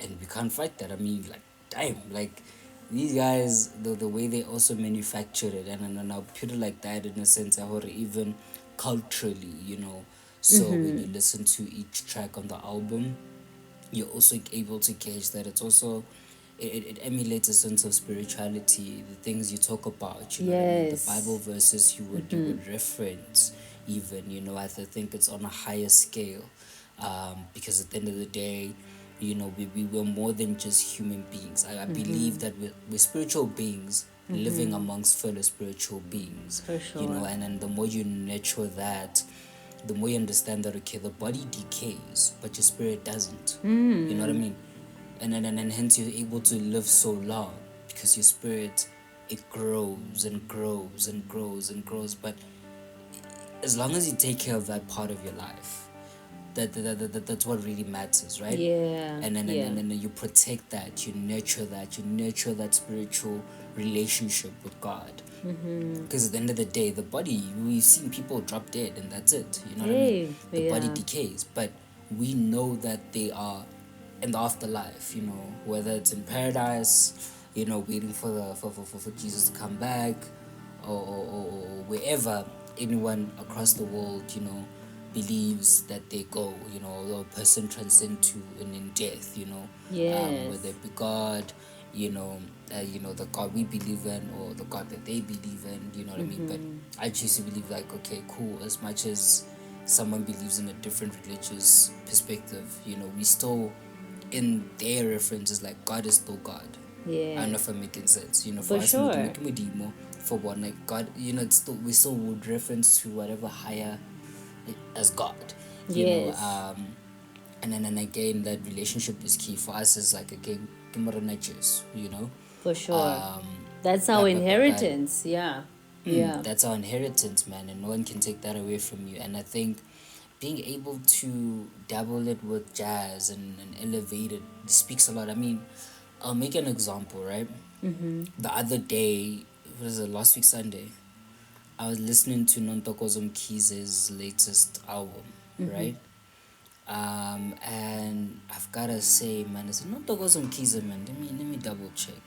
[SPEAKER 1] And we can't fight that. I mean, like, damn, like these guys, the way they also manufacture it, and I'll put it like that in a sense, or even culturally, So when you listen to each track on the album, you're also able to gauge that it's also it emulates a sense of spirituality, the things you talk about, you know what I mean? The Bible verses you would reference, even, I think it's on a higher scale, because at the end of the day, we were more than just human beings. I believe that we're spiritual beings living amongst fellow spiritual beings.
[SPEAKER 2] For sure.
[SPEAKER 1] And then the more you nurture that, the more you understand that, okay, the body decays, but your spirit doesn't. You know what I mean? And hence you're able to live so long, because your spirit, it grows and grows and grows and grows. But as long as you take care of that part of your life, that's what really matters, right?
[SPEAKER 2] Yeah.
[SPEAKER 1] And then you protect that, you nurture that spiritual relationship with God. Because at the end of the day, the body, we've seen people drop dead and that's it. You know what I mean? The body decays, but we know that they are in the afterlife, whether it's in paradise, waiting for Jesus to come back, or wherever anyone across the world, believes that they go, the person transcends to and in death, whether it be God, the God we believe in or the God that they believe in, you know what I mean? But I choose to believe like, okay, cool, as much as someone believes in a different religious perspective, we still, in their references, like God is still God. I don't know if I'm making sense. For
[SPEAKER 2] For
[SPEAKER 1] us,
[SPEAKER 2] sure.
[SPEAKER 1] for one, like God, it's still, we still would reference to whatever higher as God.
[SPEAKER 2] Yes.
[SPEAKER 1] And then again, that relationship is key for us. Is like, again,
[SPEAKER 2] For sure. That's our inheritance. Yeah.
[SPEAKER 1] That's our inheritance, man, and no one can take that away from you. And I think being able to dabble it with jazz and elevate it speaks a lot. I mean, I'll make an example, right? The other day, what was it, last week Sunday, I was listening to Nontokozo Mkhize's latest album, right? And I've gotta say, man, it's Nontokozo Mkhize, man. Let me double check.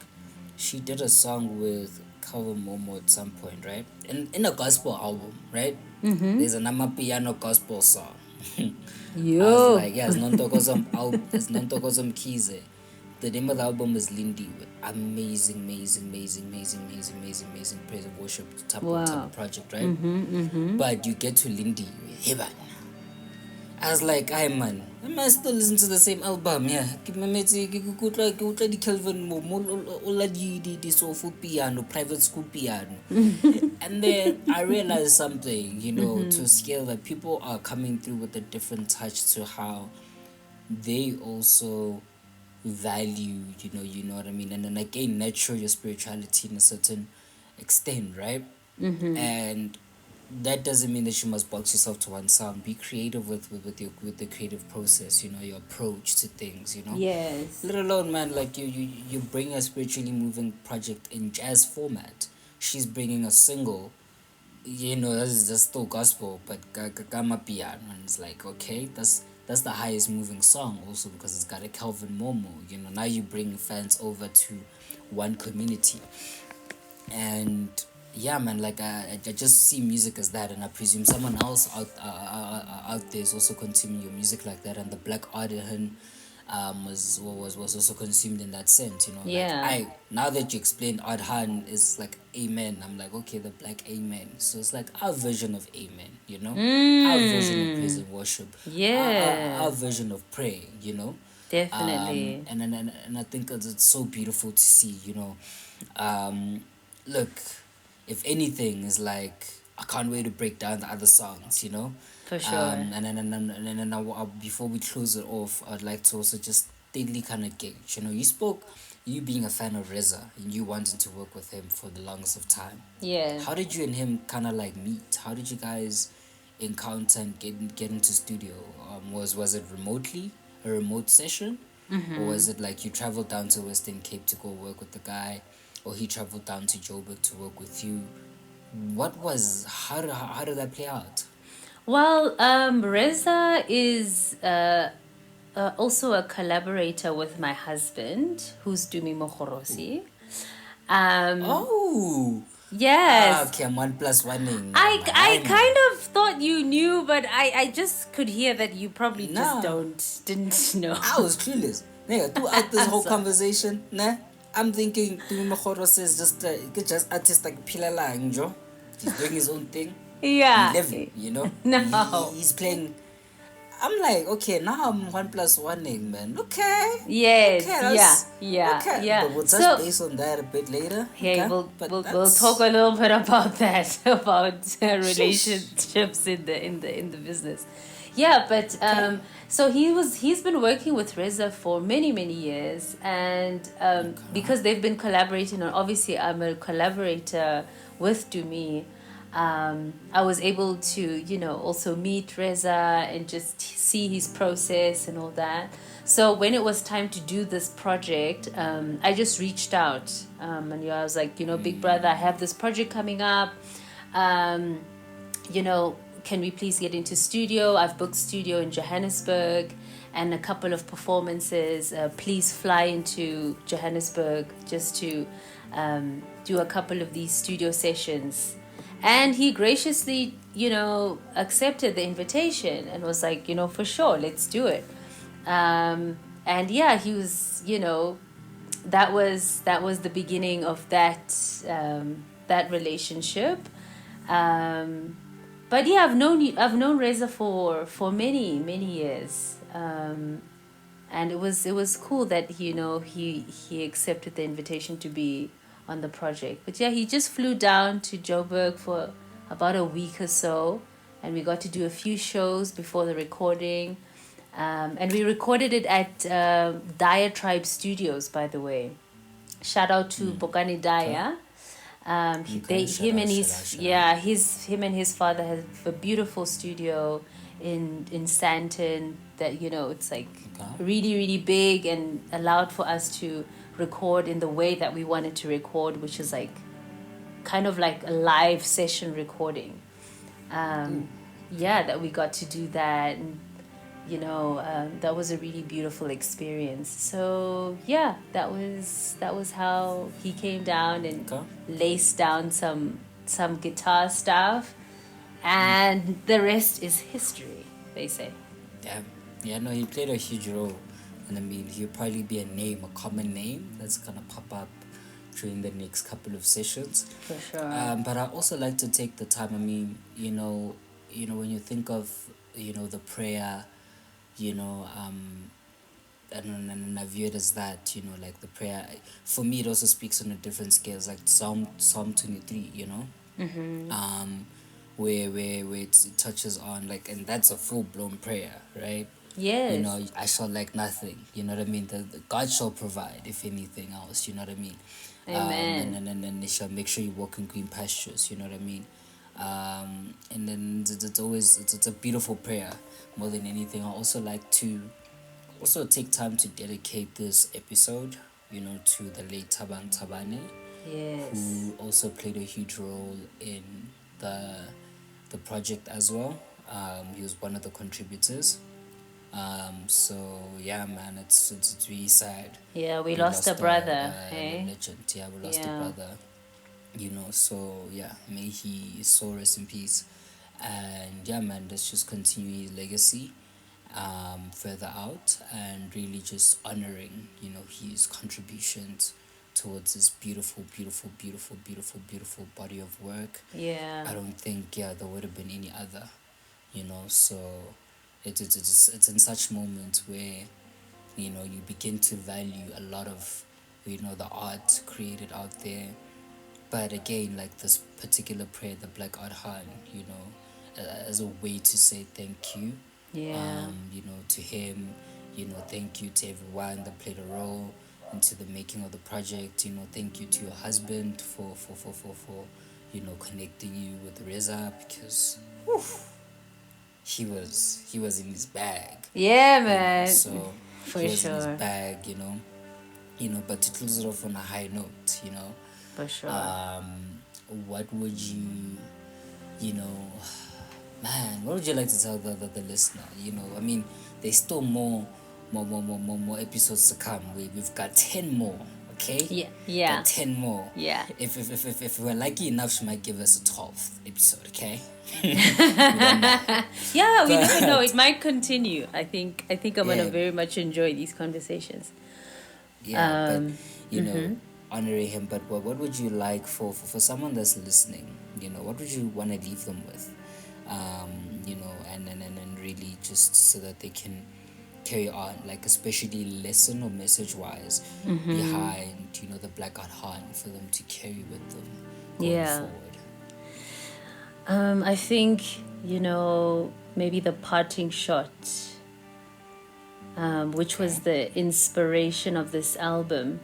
[SPEAKER 1] She did a song with Calvin Momo at some point, right? In a gospel album, right? There's an Amapiano gospel song. I was like, yeah, it's Nontokozo Mkhize. The name of the album is Lindy. Amazing praise and worship type of project, right? But you get to Lindy, Heaven. I was like, "Hey man, am I still listen to the same album? Yeah, ke mametse ke utlwa di Kelvin mo ola di soulful piano, private school piano." And then I realized something, to scale that people are coming through with a different touch to how they also value, you know what I mean, and then again nurture your spirituality in a certain extent, right? And that doesn't mean that you must box yourself to one sound. Be creative with the creative process, your approach to things,
[SPEAKER 2] Yes.
[SPEAKER 1] let alone, man, like you bring a spiritually moving project in jazz format. She's bringing a single, that's still gospel, but gama piano, and it's like, okay, that's the highest moving song also because it's got a Kelvin Momo. Now you bring fans over to one community, and yeah, man, like I just see music as that, and I presume someone else out there is also consuming your music like that, and the Black Adhan was also consumed in that sense, like
[SPEAKER 2] Yeah.
[SPEAKER 1] now that you explained Adhan is like amen, I'm like, okay, the Black Amen, so it's like our version of amen, our version of praise and worship,
[SPEAKER 2] Yeah.
[SPEAKER 1] our version of praying,
[SPEAKER 2] Definitely.
[SPEAKER 1] and I think it's so beautiful to see, look, if anything, is like I can't wait to break down the other songs,
[SPEAKER 2] For sure.
[SPEAKER 1] and then before we close it off, I'd like to also just daily kind of gauge, you being a fan of Reza and you wanting to work with him for the longest of time.
[SPEAKER 2] Yeah.
[SPEAKER 1] How did you and him kind of like meet? How did you guys encounter and get into studio? Was it remotely, a remote session, or was it like you traveled down to Western Cape to go work with the guy, or he traveled down to Joburg to work with you? How did that play out?
[SPEAKER 2] Well, Reza is also a collaborator with my husband, who's Dumi Mokhorosi.
[SPEAKER 1] Oh,
[SPEAKER 2] Yes.
[SPEAKER 1] okay, I'm 1+1ing.
[SPEAKER 2] I kind of thought you knew, but I just could hear that you probably just
[SPEAKER 1] Nah.
[SPEAKER 2] didn't know.
[SPEAKER 1] I was clueless. Nigga, throughout this whole conversation, I'm thinking Dumi Mokhorosi is just artist like Pilala Njo. He's doing his own thing.
[SPEAKER 2] Yeah.
[SPEAKER 1] Living,
[SPEAKER 2] No.
[SPEAKER 1] He's playing. I'm like, okay, now I'm 1+1ing, man. Okay.
[SPEAKER 2] Yes.
[SPEAKER 1] Okay, okay.
[SPEAKER 2] Yeah.
[SPEAKER 1] But we'll touch base on that a bit later.
[SPEAKER 2] Hey,
[SPEAKER 1] Okay?
[SPEAKER 2] we'll talk a little bit about that, about relationships in the business. Yeah, but so he's been working with Reza for many years, and because they've been collaborating on, obviously I'm a collaborator with Dumi. I was able to also meet Reza and just see his process and all that. So when it was time to do this project, I just reached out, and I was like, big brother, I have this project coming up. Can we please get into studio? I've booked studio in Johannesburg and a couple of performances. Please fly into Johannesburg just to do a couple of these studio sessions. And he graciously, accepted the invitation and was like, for sure, let's do it. And yeah, he was, that was the beginning of that relationship. But yeah, I've known Reza for many years. And it was cool that he accepted the invitation to be on the project. But yeah, he just flew down to Joburg for about a week or so, and we got to do a few shows before the recording. And we recorded it at Diatribe Studios, by the way. Shout out to Bokani Daya. Him and his father have a beautiful studio in Sandton that it's like really big and allowed for us to record in the way that we wanted to record, which is like kind of like a live session recording. That we got to do that, and that was a really beautiful experience. So yeah, that was how he came down and laced down some guitar stuff, and the rest is history, they say.
[SPEAKER 1] Yeah, no, he played a huge role, and I mean, he'll probably be a common name that's gonna pop up during the next couple of sessions.
[SPEAKER 2] For sure.
[SPEAKER 1] But I also like to take the time. I mean, when you think of the prayer, you know, and I view it as that, like the prayer. For me, it also speaks on a different scales, like Psalm 23, where it touches on like, and that's a full blown prayer, right?
[SPEAKER 2] Yes.
[SPEAKER 1] I shall lack nothing. You know what I mean? The God shall provide, if anything else. You know what I mean?
[SPEAKER 2] Amen.
[SPEAKER 1] And it shall make sure you walk in green pastures. You know what I mean? And then it's always it's a beautiful prayer more than anything. I also like to also take time to dedicate this episode, to the late Tshwane,
[SPEAKER 2] Yes.
[SPEAKER 1] who also played a huge role in the the project as well. He was one of the contributors. So yeah, man, it's really sad.
[SPEAKER 2] Yeah, we
[SPEAKER 1] We
[SPEAKER 2] lost a
[SPEAKER 1] lost
[SPEAKER 2] brother.
[SPEAKER 1] a
[SPEAKER 2] Hey.
[SPEAKER 1] legend. Yeah, we lost a
[SPEAKER 2] Yeah.
[SPEAKER 1] brother. So yeah, may he soul rest in peace. And yeah, man, let's just continue his legacy further out, and really just honoring his contributions towards this beautiful, beautiful, beautiful, beautiful, beautiful body of work.
[SPEAKER 2] Yeah.
[SPEAKER 1] I don't think there would have been any other. So it's in such moments where you begin to value a lot of the art created out there. But again, like this particular prayer, the Black Adhan, as a way to say thank you,
[SPEAKER 2] Yeah.
[SPEAKER 1] to him, thank you to everyone that played a role into the making of the project. Thank you to your husband for connecting you with Reza, because he was in his bag.
[SPEAKER 2] Yeah, man.
[SPEAKER 1] So
[SPEAKER 2] For
[SPEAKER 1] he was in his
[SPEAKER 2] sure.
[SPEAKER 1] bag, but to close it off on a high note,
[SPEAKER 2] For sure.
[SPEAKER 1] what would man, what would you like to tell the listener? I mean, there's still more episodes to come. We've got 10 more, okay?
[SPEAKER 2] Yeah. Yeah.
[SPEAKER 1] Got 10 more.
[SPEAKER 2] Yeah.
[SPEAKER 1] If we're lucky enough, she might give us a 12th episode, okay?
[SPEAKER 2] Yeah, we never know. It might continue. I think I'm gonna
[SPEAKER 1] Yeah.
[SPEAKER 2] very much enjoy these conversations.
[SPEAKER 1] Yeah, but honoring him. But what would you like for someone that's listening? What would you want to leave them with? And really just so that they can carry on, like especially lesson or message wise behind the Black Adhan, for them to carry with them going forward.
[SPEAKER 2] I think maybe the parting shot, which was the inspiration of this album,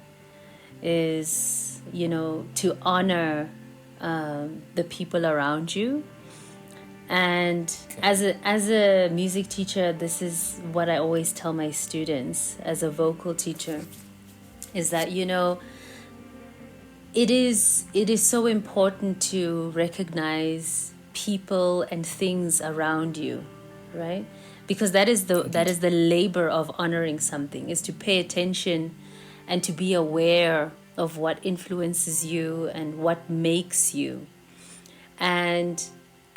[SPEAKER 2] is to honor the people around you. And as a music teacher, this is what I always tell my students as a vocal teacher, is that it is so important to recognize people and things around you, right? Because that is the labor of honoring something, is to pay attention and to be aware of what influences you and what makes you. And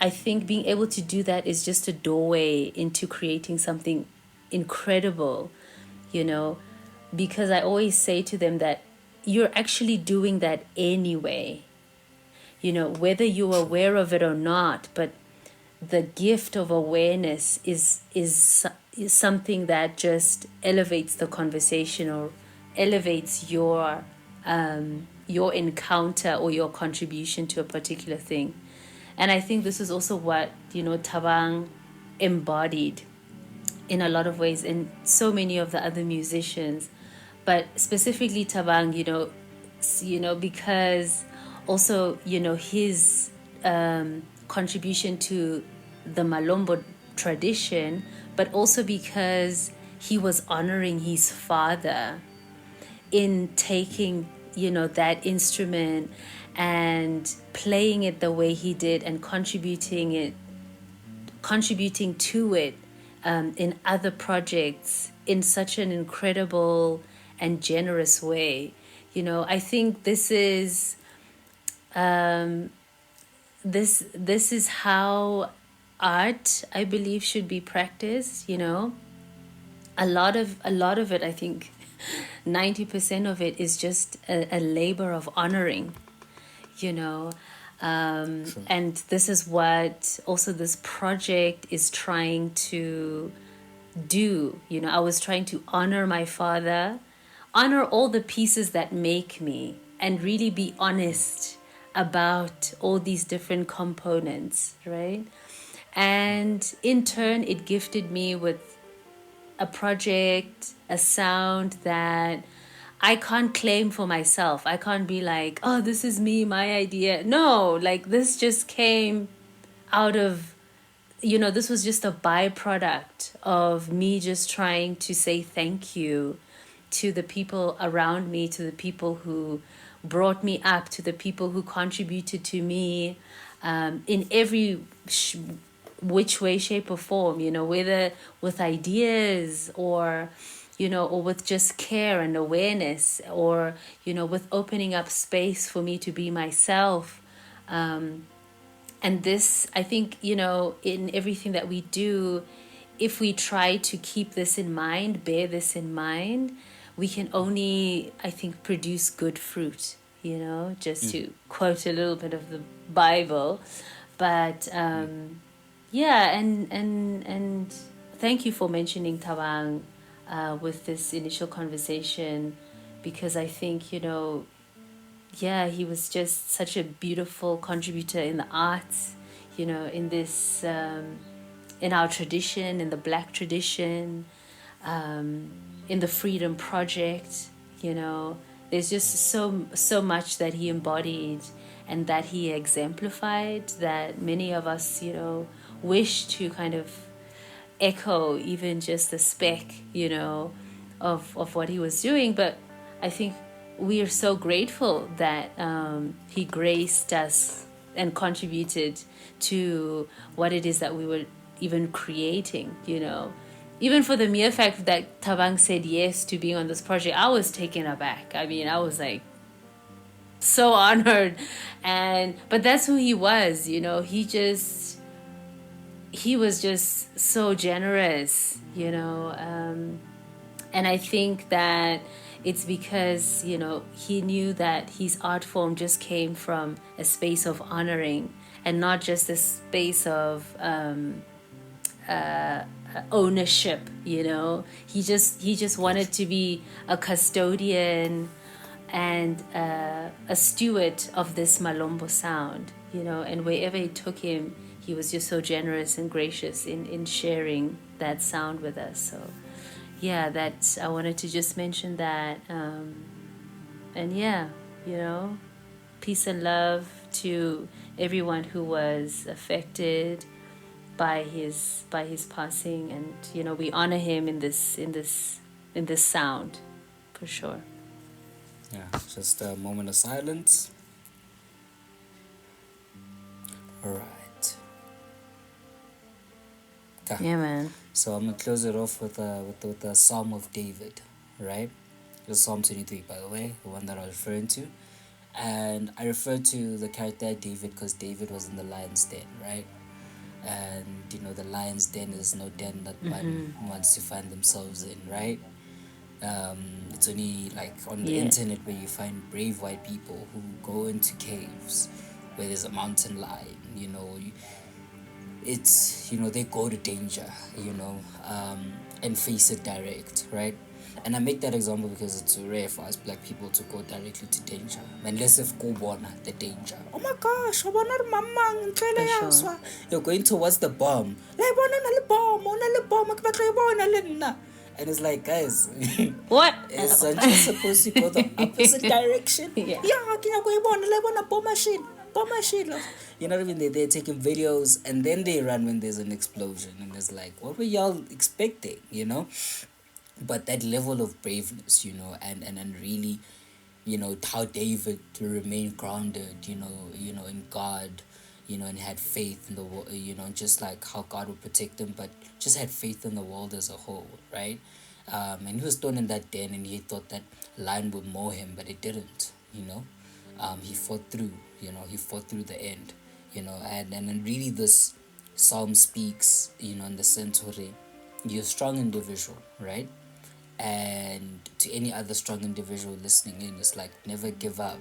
[SPEAKER 2] I think being able to do that is just a doorway into creating something incredible, because I always say to them that you're actually doing that anyway, whether you're aware of it or not. But the gift of awareness is something that just elevates the conversation, or elevates your encounter or your contribution to a particular thing. And I think this is also what Thabang embodied in a lot of ways, and so many of the other musicians, but specifically Thabang, because also his contribution to the Malombo tradition, but also because he was honoring his father in taking that instrument and playing it the way he did, and contributing to it in other projects in such an incredible and generous way. I think this is this is how art, I believe, should be practiced. A lot of it, I think 90% of it is just a labor of honoring.
[SPEAKER 1] True.
[SPEAKER 2] And this is what also this project is trying to do. I was trying to honor my father, honor all the pieces that make me, and really be honest about all these different components, right? And in turn, it gifted me with a project, a sound that I can't claim for myself. I can't be like, oh, this is me, my idea. No, like this just came out of, this was just a byproduct of me just trying to say thank you to the people around me, to the people who brought me up, to the people who contributed to me in every which way, shape, or form, whether with ideas or with just care and awareness, or, with opening up space for me to be myself. And this, I think, in everything that we do, if we try to keep this in mind, bear this in mind, we can only, I think, produce good fruit, just to quote a little bit of the Bible. But yeah, and thank you for mentioning Tawang with this initial conversation, because I think, yeah, he was just such a beautiful contributor in the arts, in this, in our tradition, in the Black tradition, in the Freedom Project. There's just so much that he embodied and that he exemplified that many of us, wish to kind of echo even just a speck, of what he was doing. But I think we are so grateful that he graced us and contributed to what it is that we were even creating, Even for the mere fact that Tabang said yes to being on this project, I was taken aback. I mean, I was like so honored. But that's who he was, he was just so generous, and I think that it's because, he knew that his art form just came from a space of honoring and not just a space of ownership. He just wanted to be a custodian and a steward of this Malombo sound, and wherever it took him, he was just so generous and gracious in sharing that sound with us. So yeah, I wanted to just mention that. And yeah, peace and love to everyone who was affected by his passing, and we honor him in this sound, for sure.
[SPEAKER 1] Yeah, just a moment of silence. All right. Okay.
[SPEAKER 2] Yeah, man.
[SPEAKER 1] So I'm gonna close it off with the Psalm of David, right? It was Psalm 23, by the way, the one that I was referring to. And I referred to the character David because David was in the lion's den, right? And the lion's den is no den that one wants to find themselves in, right? It's only like on the internet where you find brave white people who go into caves where there's a mountain lion. It's they go to danger, and face it direct, right? And I make that example because it's rare for us Black people to go directly to danger, unless if go the danger. Oh my gosh, you're going towards the bomb. And it's like, guys,
[SPEAKER 2] what?
[SPEAKER 1] Isn't you supposed to go the opposite direction?
[SPEAKER 2] Yeah.
[SPEAKER 1] Bomb machine. You know what I mean? They're taking videos and then they run when there's an explosion. And it's like, what were y'all expecting, But that level of braveness, and really, how David to remain grounded, in God, and had faith in the world, just like how God would protect him, but just had faith in the world as a whole, right? And he was thrown in that den and he thought that lion would maul him, but it didn't, he fought through, he fought through the end, and really this psalm speaks, in the sense where you're a strong individual, right? And to any other strong individual listening in, it's like, never give up,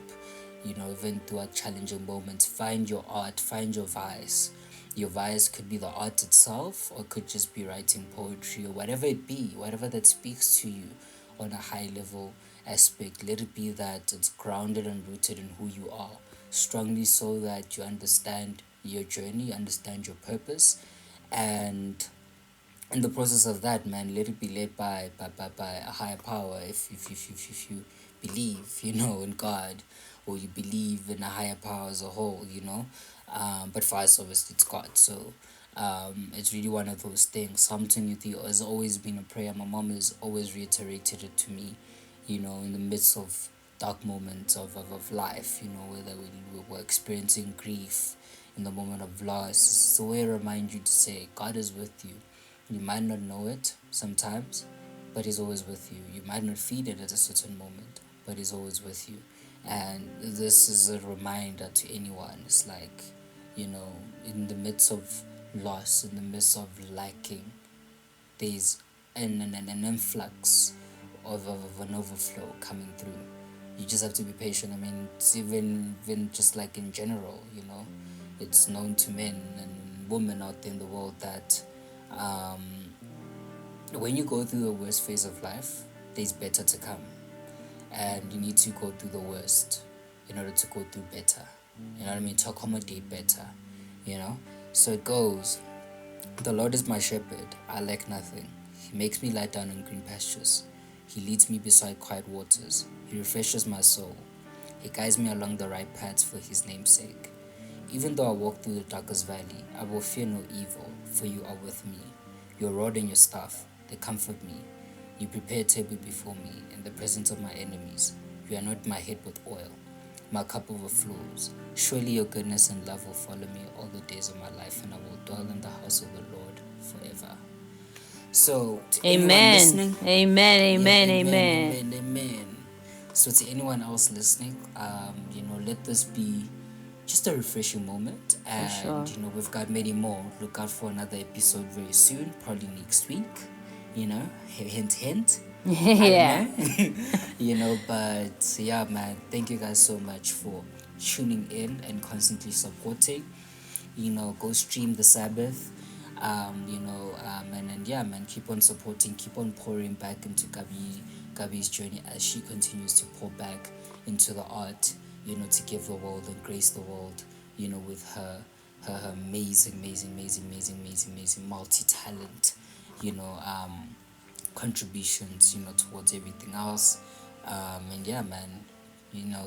[SPEAKER 1] even throughout challenging moments, find your art, find your vice. Your vice could be the art itself, or could just be writing poetry, or whatever it be, whatever that speaks to you on a high level aspect. Let it be that it's grounded and rooted in who you are, strongly so that you understand your journey, understand your purpose, and in the process of that, man, let it be led by a higher power. If you believe, in God, or you believe in a higher power as a whole, but for us, obviously, it's God. So it's really one of those things. Something with you has always been a prayer. My mom has always reiterated it to me, in the midst of dark moments of life, whether we were experiencing grief in the moment of loss. It's a way to remind you to say, God is with you. You might not know it sometimes, but He's always with you. You might not feel it at a certain moment, but He's always with you. And this is a reminder to anyone. It's like, in the midst of loss, in the midst of lacking, there's an influx of an overflow coming through. You just have to be patient. I mean, it's even just like in general, it's known to men and women out there in the world that when you go through the worst phase of life, there's better to come. And you need to go through the worst in order to go through better. You know what I mean? To accommodate better, So it goes, the Lord is my shepherd, I lack nothing. He makes me lie down in green pastures. He leads me beside quiet waters. He refreshes my soul. He guides me along the right paths for His name's sake. Even though I walk through the darkest valley, I will fear no evil, for You are with me. Your rod and Your staff, they comfort me. You prepare a table before me in the presence of my enemies. You anoint my head with oil. My cup overflows. Surely Your goodness and love will follow me all the days of my life, and I will dwell in the house of the Lord forever. So, to anyone listening, amen. So, to anyone else listening, let this be just a refreshing moment, and
[SPEAKER 2] sure.
[SPEAKER 1] We've got many more. Look out for another episode very soon, probably next week. Hint, hint.
[SPEAKER 2] Yeah.
[SPEAKER 1] But yeah, man, thank you guys so much for tuning in and constantly supporting. Go stream the Sabbath. And yeah, man, keep on supporting, keep on pouring back into Gabi's journey as she continues to pour back into the art, to give the world and grace the world, with her amazing multi-talent, contributions, towards everything else. And yeah, man,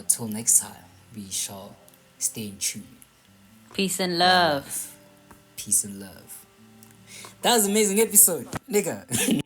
[SPEAKER 1] till next time, we shall stay in tune.
[SPEAKER 2] Peace and love.
[SPEAKER 1] Peace and love. That was an amazing episode, nigga.